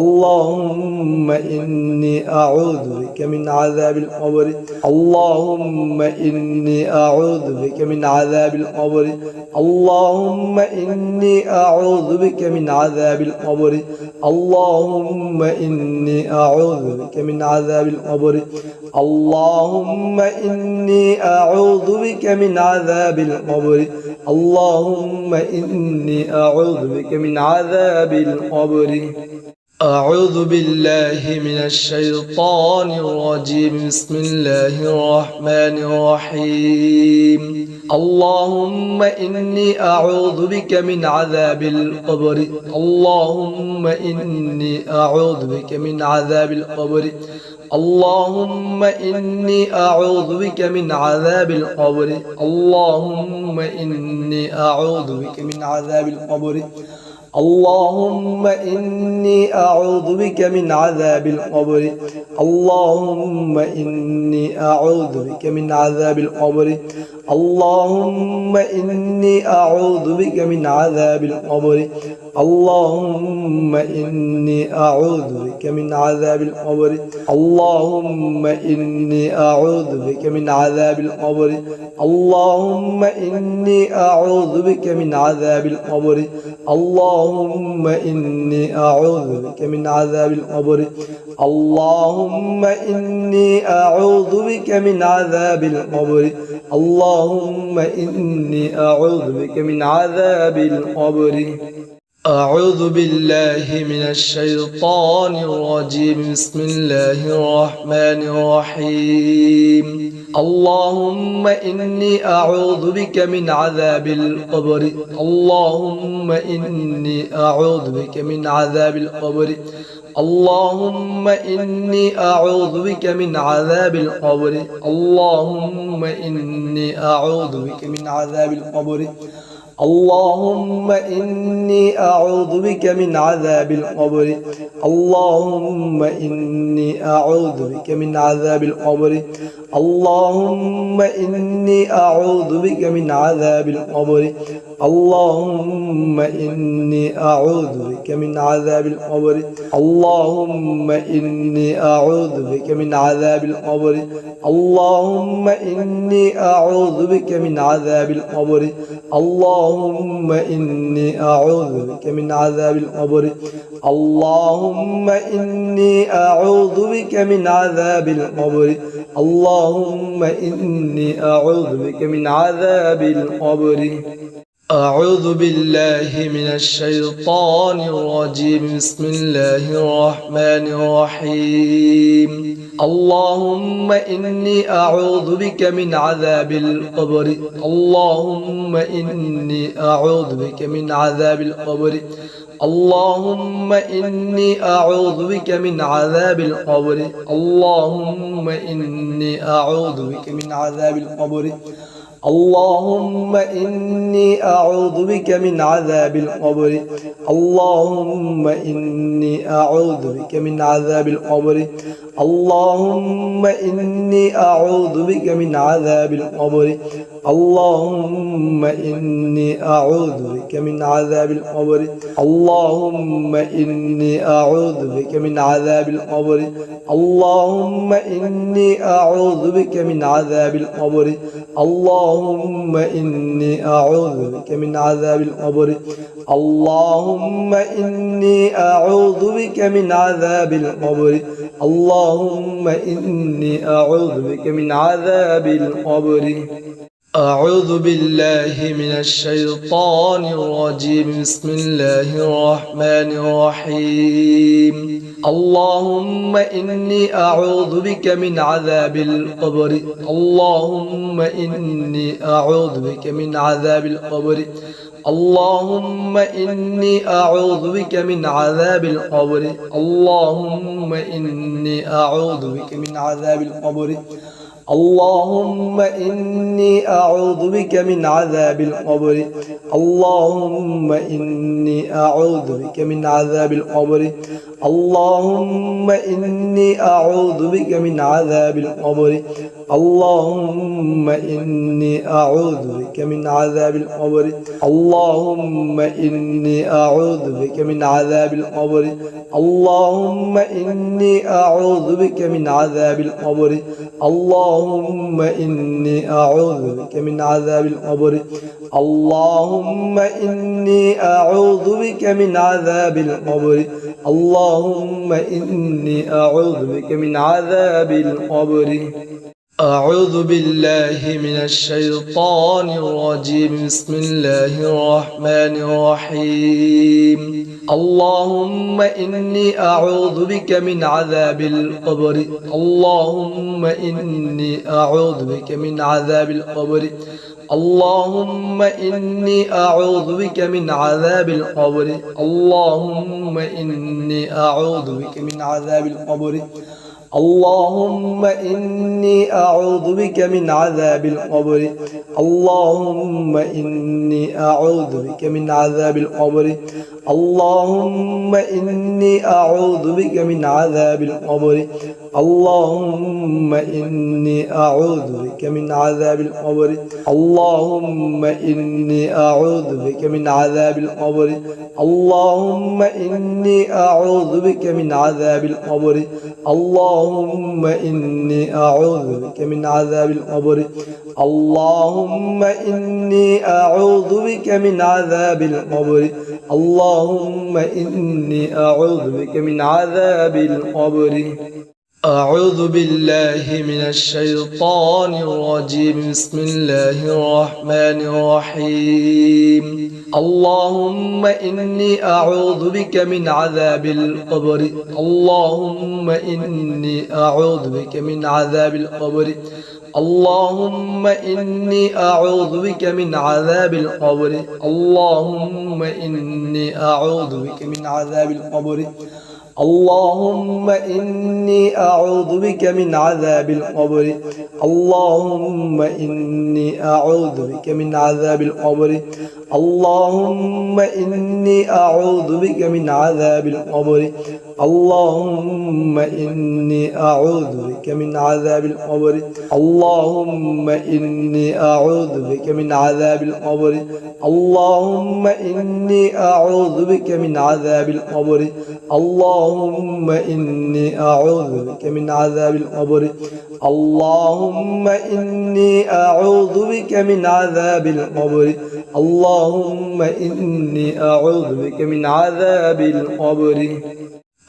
اللهم إني أعوذ بك من عذاب القبر اللهم إني أعوذ بك من عذاب القبر اللهم إني أعوذ بك من عذاب القبر اللهم إني أعوذ بك من عذاب القبر اللهم إني أعوذ بك من عذاب القبر اللهم إني أعوذ بك من عذاب القبر أعوذ بالله من الشيطان الرجيم بسم الله الرحمن الرحيم اللهم إني أعوذ بك من عذاب القبر اللهم إني أعوذ بك من عذاب القبر اللهم إني أعوذ بك من عذاب القبر اللهم إني أعوذ بك من عذاب القبر اللهم إني أعوذ بك من عذاب القبر اللهم إني أعوذ بك من عذاب القبر اللهم إني أعوذ بك من عذاب القبر اللهم إني أعوذ بك من عذاب القبر اللهم إني أعوذ بك من عذاب القبر اللهم إني أعوذ بك من عذاب القبر اللهم إني أعوذ بك من عذاب القبر اللهم إني أعوذ بك من عذاب القبر اللهم إني أعوذ بك من عذاب القبر أعوذ بالله من الشيطان الرجيم بسم الله الرحمن الرحيم اللهم إني أعوذ بك من عذاب القبر اللهم إني أعوذ بك من عذاب القبر اللهم إني أعوذ بك من عذاب القبر اللهم إني أعوذ بك من عذاب القبر اللهم إني أعوذ بك من عذاب القبر اللهم إني أعوذ بك من عذاب القبر اللهم إني أعوذ بك من عذاب القبر اللهم إني أعوذ بك من عذاب القبر اللهم إني أعوذ بك من عذاب القبر اللهم إني أعوذ بك من عذاب القبر اللهم إني أعوذ بك من عذاب القبر اللهم إني أعوذ بك من عذاب القبر اللهم إني أعوذ بك من عذاب القبر أعوذ بالله من الشيطان الرجيم بسم الله الرحمن الرحيم اللهم إني أعوذ بك من عذاب القبر اللهم إني أعوذ بك من عذاب القبر اللهم إني أعوذ بك من عذاب القبر اللهم إني أعوذ بك من عذاب القبر اللهم إني أعوذ بك من عذاب القبر اللهم إني أعوذ بك من عذاب القبر اللهم إني أعوذ بك من عذاب القبر اللهم إني أعوذ بك من عذاب القبر اللهم إني أعوذ بك من عذاب القبر اللهم إني أعوذ بك من عذاب القبر اللهم إني أعوذ بك من عذاب القبر اللهم إني أعوذ بك من عذاب القبر اللهم إني أعوذ بك من عذاب القبر أعوذ بالله من الشيطان الرجيم بسم الله الرحمن الرحيم اللهم إني أعوذ بك من عذاب القبر اللهم إني أعوذ بك من عذاب القبر اللهم إني أعوذ بك من عذاب القبر اللهم إني أعوذ بك من عذاب القبر اللهم إني أعوذ بك من عذاب القبر اللهم إني أعوذ بك من عذاب القبر اللهم إني أعوذ بك من عذاب القبر اللهم إني أعوذ بك من عذاب القبر اللهم إني أعوذ بك من عذاب القبر اللهم إني أعوذ بك من عذاب القبر اللهم إني أعوذ بك من عذاب القبر اللهم إني أعوذ بك من عذاب القبر اللهم إني أعوذ بك من عذاب القبر أعوذ بالله من الشيطان الرجيم بسم الله الرحمن الرحيم اللهم إني أعوذ بك من عذاب القبر اللهم إني أعوذ بك من عذاب القبر اللهم إني أعوذ بك من عذاب القبر اللهم إني أعوذ بك من عذاب القبر اللهم إني أعوذ بك من عذاب القبر اللهم إني أعوذ بك من عذاب القبر اللهم إني أعوذ بك من عذاب القبر اللهم إني أعوذ بك من عذاب القبر اللهم إني أعوذ بك من عذاب القبر اللهم إني أعوذ بك من عذاب القبر اللهم إني أعوذ بك من عذاب القبر اللهم إني أعوذ بك من عذاب القبر اللهم إني أعوذ بك من عذاب القبر أعوذ بالله من الشيطان الرجيم بسم الله الرحمن الرحيم اللهم إني أعوذ بك من عذاب القبر اللهم إني أعوذ بك من عذاب القبر اللهم إني أعوذ بك من عذاب القبر اللهم إني أعوذ بك من عذاب القبر اللهم إني أعوذ بك من عذاب القبر اللهم إني أعوذ بك من عذاب القبر اللهم إني أعوذ بك من عذاب القبر اللهم إني أعوذ بك من عذاب القبر اللهم إني أعوذ بك من عذاب القبر اللهم إني أعوذ بك من عذاب القبر اللهم إني أعوذ بك من عذاب القبر اللهم إني أعوذ بك من عذاب القبر اللهم إني أعوذ بك من عذاب القبر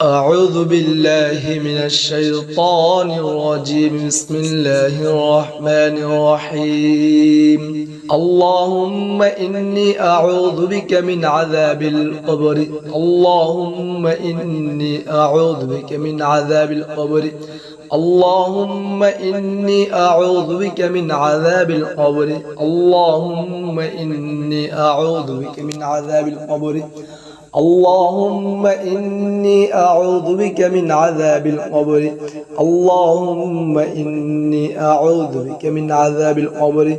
أعوذ بالله من الشيطان الرجيم بسم الله الرحمن الرحيم اللهم إني أعوذ بك من عذاب القبر اللهم إني أعوذ بك من عذاب القبر اللهم إني أعوذ بك من عذاب القبر اللهم إني أعوذ بك من عذاب القبر اللهم إني أعوذ بك من عذاب القبر اللهم إني أعوذ بك من عذاب القبر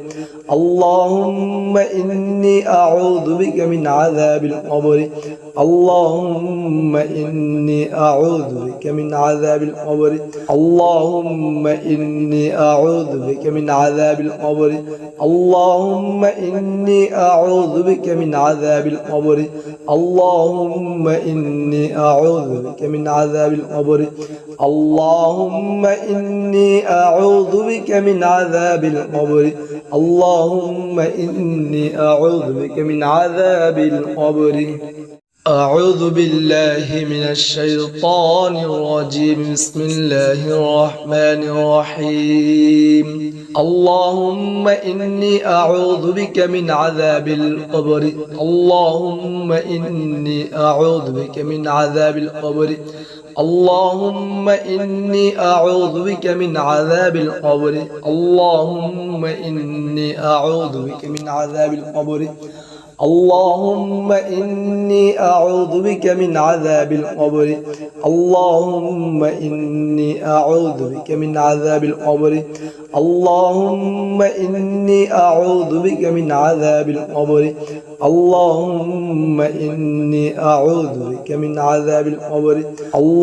اللهم إني أعوذ بك من عذاب القبر اللهم إني أعوذ بك من عذاب القبر اللهم إني أعوذ بك من عذاب القبر اللهم إني أعوذ بك من عذاب القبر اللهم إني أعوذ بك من عذاب القبر اللهم إني أعوذ بك من عذاب القبر اللهم إني أعوذ بك من عذاب القبر أعوذ بالله من الشيطان الرجيم بسم الله الرحمن الرحيم اللهم إني أعوذ بك من عذاب القبر اللهم إني أعوذ بك من عذاب القبر اللهم إني أعوذ بك من عذاب القبر اللهم إني أعوذ بك من عذاب القبر اللهم إني أعوذ بك من عذاب القبر اللهم إني أعوذ بك من عذاب القبر اللهم إني أعوذ بك من عذاب القبر اللهم إني أعوذ بك من عذاب القبر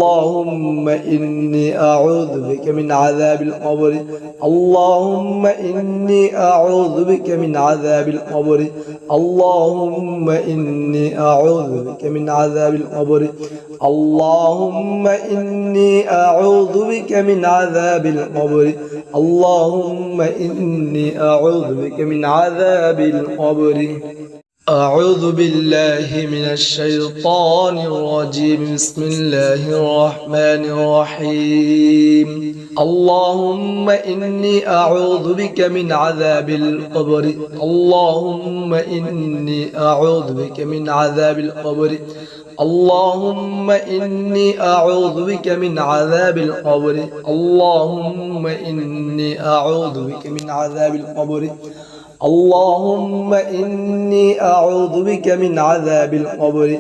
اللهم إني أعوذ بك من عذاب القبر اللهم إني أعوذ بك من عذاب القبر اللهم إني أعوذ بك من عذاب القبر اللهم إني أعوذ بك من عذاب القبر اللهم إني أعوذ بك من عذاب القبر أعوذ بالله من الشيطان الرجيم بسم الله الرحمن الرحيم اللهم إني أعوذ بك من عذاب القبر اللهم إني أعوذ بك من عذاب القبر اللهم إني أعوذ بك من عذاب القبر اللهم إني أعوذ بك من عذاب القبر اللهم إني أعوذ بك من عذاب القبر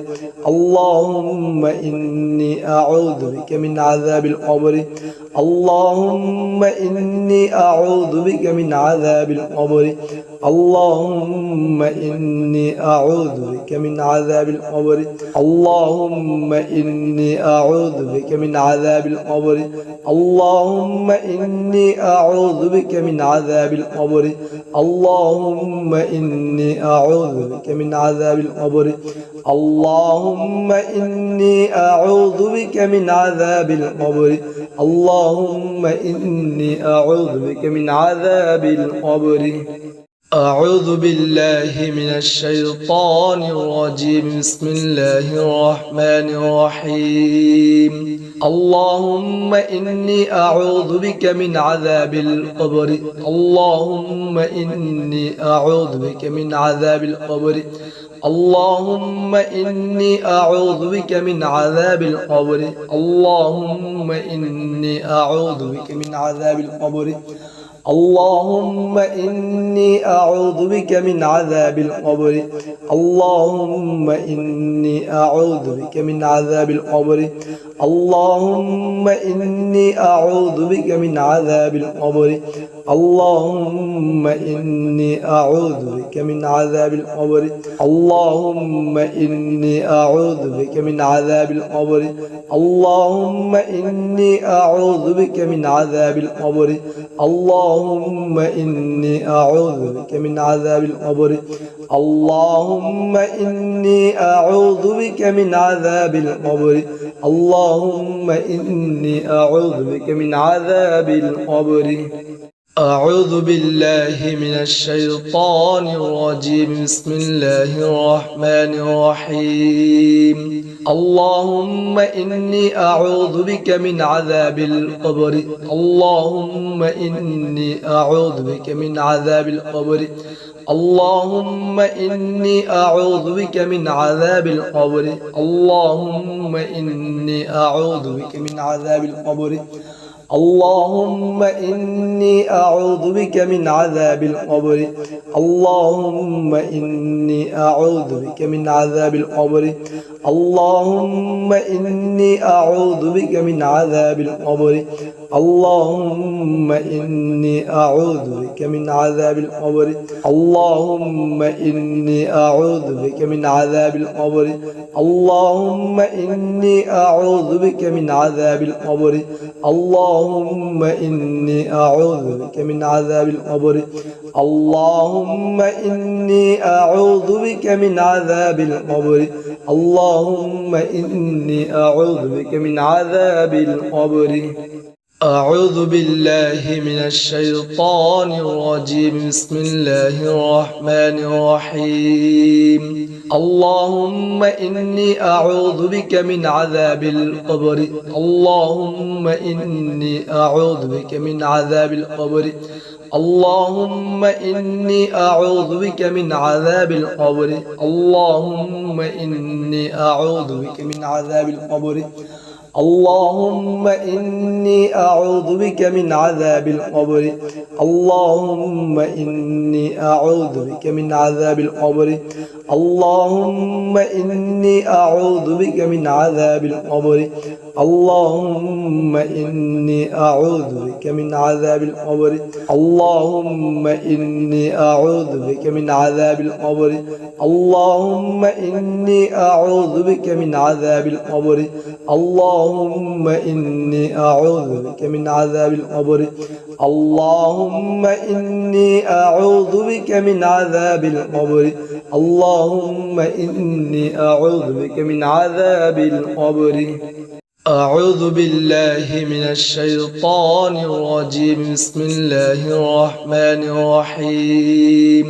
اللهم إني أعوذ بك من عذاب القبر اللهم إني أعوذ بك من عذاب القبر اللهم إني أعوذ بك من عذاب القبر اللهم إني أعوذ بك من عذاب القبر اللهم إني أعوذ بك من عذاب القبر اللهم إني أعوذ بك من عذاب القبر اللهم إني أعوذ بك من عذاب القبر اللهم إني أعوذ بك من عذاب القبر أعوذ بالله من الشيطان الرجيم بسم الله الرحمن الرحيم اللهم إني أعوذ بك من عذاب القبر اللهم إني أعوذ بك من عذاب القبر اللهم إني أعوذ بك من عذاب القبر اللهم إني أعوذ بك من عذاب القبر اللهم إني أعوذ بك من عذاب القبر اللهم إني أعوذ بك من عذاب القبر اللهم إني أعوذ بك من عذاب القبر اللهم إني أعوذ بك من عذاب القبر اللهم إني أعوذ بك من عذاب القبر اللهم إني أعوذ بك من عذاب القبر اللهم إني أعوذ بك من عذاب القبر اللهم إني أعوذ بك من عذاب القبر اللهم إني أعوذ بك من عذاب القبر أعوذ بالله من الشيطان الرجيم بسم الله الرحمن الرحيم اللهم إني أعوذ بك من عذاب القبر اللهم إني أعوذ بك من عذاب القبر اللهم إني أعوذ بك من عذاب القبر اللهم إني أعوذ بك من عذاب القبر اللهم إني أعوذ بك من عذاب القبر اللهم إني أعوذ بك من عذاب القبر اللهم إني أعوذ بك من عذاب القبر اللهم إني أعوذ بك من عذاب القبر اللهم إني أعوذ بك من عذاب القبر اللهم إني أعوذ بك من عذاب القبر اللهم إني أعوذ بك من عذاب القبر اللهم إني أعوذ بك من عذاب القبر اللهم إني أعوذ بك من عذاب القبر أعوذ بالله من الشيطان الرجيم بسم الله الرحمن الرحيم اللهم إني أعوذ بك من عذاب القبر اللهم إني أعوذ بك من عذاب القبر اللهم إني أعوذ بك من عذاب القبر اللهم إني أعوذ بك من عذاب القبر اللهم إني أعوذ بك من عذاب القبر اللهم إني أعوذ بك من عذاب القبر اللهم إني أعوذ بك من عذاب القبر اللهم إني أعوذ بك من عذاب القبر اللهم إني أعوذ بك من عذاب القبر اللهم إني أعوذ بك من عذاب القبر اللهم إني أعوذ بك من عذاب القبر اللهم إني أعوذ بك من عذاب القبر اللهم إني أعوذ بك من عذاب القبر أعوذ بالله من الشيطان الرجيم بسم الله الرحمن الرحيم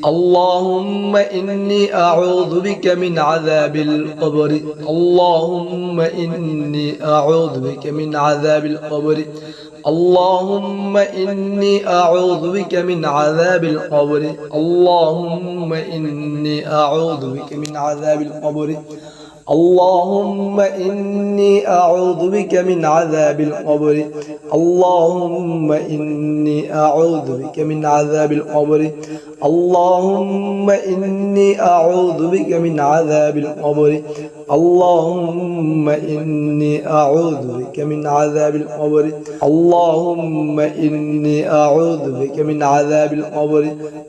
اللهم إني أعوذ بك من عذاب القبر اللهم إني أعوذ بك من عذاب القبر اللهم إني أعوذ بك من عذاب القبر اللهم إني أعوذ بك من عذاب القبر اللهم إني أعوذ بك من عذاب القبر اللهم إني أعوذ بك من عذاب القبر اللهم إني أعوذ بك من عذاب القبر اللهم إني أعوذ بك من عذاب القبر اللهم إني أعوذ بك من عذاب القبر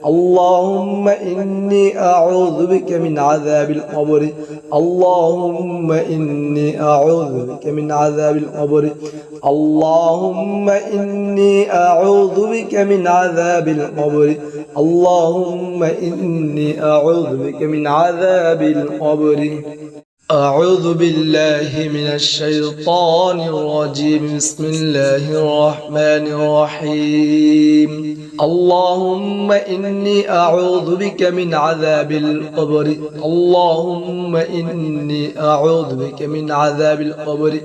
اللهم إني أعوذ بك من عذاب القبر اللهم إني أعوذ بك من عذاب القبر اللهم إني أعوذ بك من عذاب القبر اللهم إني أعوذ بك من عذاب القبر أعوذ بالله من الشيطان الرجيم بسم الله الرحمن الرحيم اللهم إني أعوذ بك من عذاب القبر اللهم إني أعوذ بك من عذاب القبر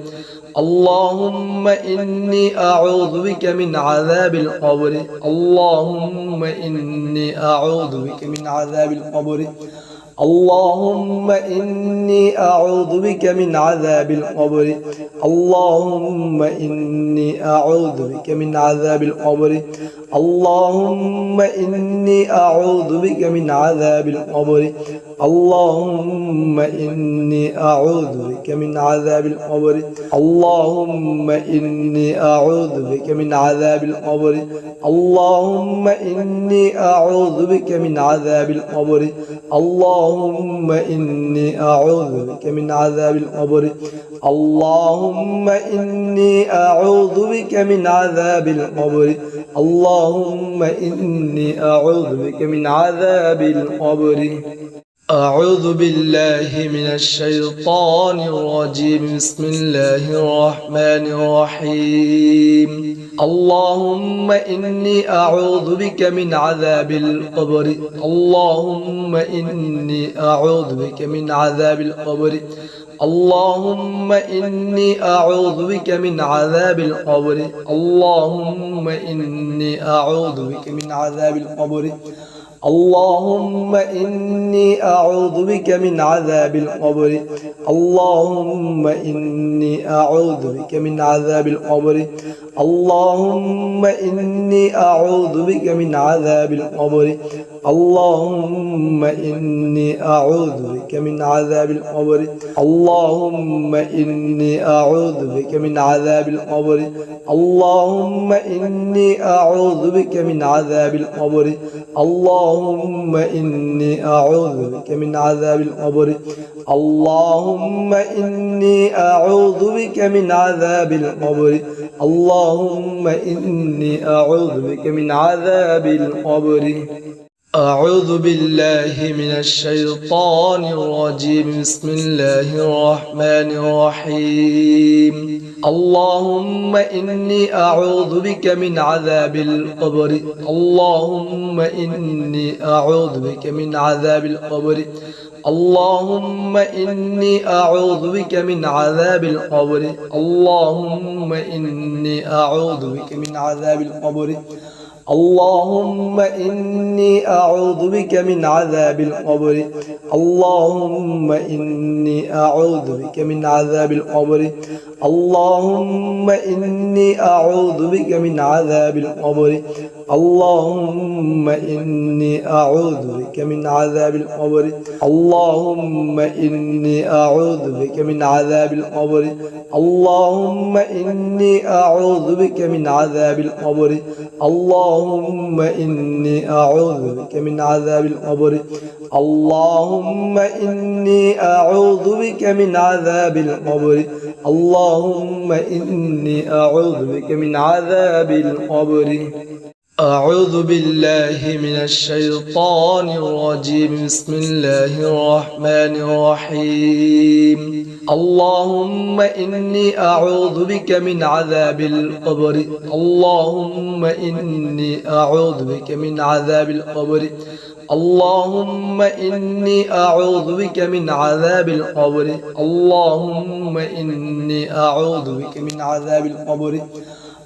اللهم إني أعوذ بك من عذاب القبر اللهم إني أعوذ بك من عذاب القبر اللهم إني أعوذ بك من عذاب القبر اللهم إني أعوذ بك من عذاب القبر اللهم إني أعوذ بك من عذاب القبر اللهم إني أعوذ بك من عذاب القبر اللهم إني أعوذ بك من عذاب القبر اللهم إني أعوذ بك من عذاب القبر اللهم إني أعوذ بك من عذاب القبر اللهم إني أعوذ بك من عذاب القبر اللهم إني أعوذ بك من عذاب القبر أعوذ بالله من الشيطان الرجيم بسم الله الرحمن الرحيم اللهم إني أعوذ بك من عذاب القبر اللهم إني أعوذ بك من عذاب القبر اللهم إني أعوذ بك من عذاب القبر اللهم إني أعوذ بك من عذاب القبر اللهم إني أعوذ بك من عذاب القبر اللهم إني أعوذ بك من عذاب القبر اللهم إني أعوذ بك من عذاب القبر اللهم إني أعوذ بك من عذاب القبر اللهم إني أعوذ بك من عذاب القبر اللهم إني أعوذ بك من عذاب القبر اللهم إني أعوذ بك من عذاب القبر اللهم إني أعوذ بك من عذاب القبر اللهم إني أعوذ بك من عذاب القبر أعوذ بالله من الشيطان الرجيم بسم الله الرحمن الرحيم اللهم إني أعوذ بك من عذاب القبر اللهم إني أعوذ بك من عذاب القبر اللهم إني أعوذ بك من عذاب القبر اللهم إني أعوذ بك من عذاب القبر اللهم إني أعوذ بك من عذاب القبر اللهم إني أعوذ بك من عذاب القبر اللهم إني أعوذ بك من عذاب القبر اللهم إني أعوذ بك من عذاب القبر اللهم إني أعوذ بك من عذاب القبر اللهم إني أعوذ بك من عذاب القبر اللهم إني أعوذ بك من عذاب القبر اللهم إني أعوذ بك من عذاب القبر اللهم إني أعوذ بك من عذاب القبر أعوذ بالله من الشيطان الرجيم بسم الله الرحمن الرحيم اللهم إني أعوذ بك من عذاب القبر اللهم إني أعوذ بك من عذاب القبر اللهم إني أعوذ بك من عذاب القبر اللهم إني أعوذ بك من عذاب القبر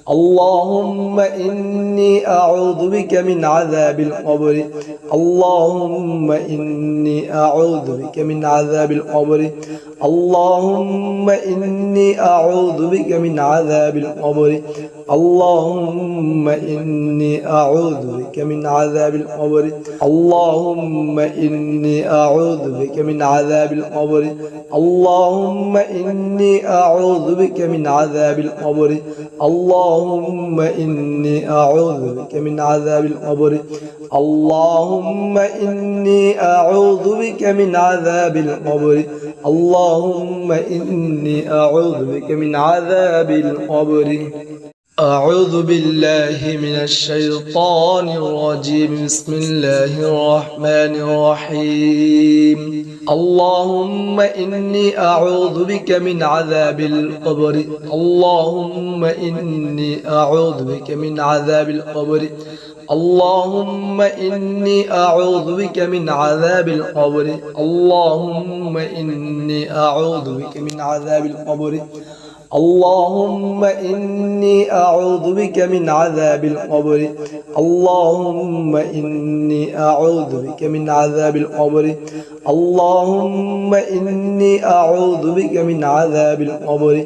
اللهم إني أعوذ بك من عذاب القبر اللهم إني أعوذ بك من عذاب القبر اللهم إني أعوذ بك من عذاب القبر اللهم إني أعوذ بك من عذاب القبر اللهم إني أعوذ بك من عذاب القبر اللهم إني أعوذ بك من عذاب القبر اللهم إني أعوذ بك من عذاب القبر اللهم إني أعوذ بك من عذاب القبر اللهم إني أعوذ بك من عذاب القبر أعوذ بالله من الشيطان الرجيم بسم الله الرحمن الرحيم اللهم إني أعوذ بك من عذاب القبر اللهم إني أعوذ بك من عذاب القبر اللهم إني أعوذ بك من عذاب القبر اللهم إني أعوذ بك من عذاب القبر اللهم إني أعوذ بك من عذاب القبر اللهم إني أعوذ بك من عذاب القبر اللهم إني أعوذ بك من عذاب القبر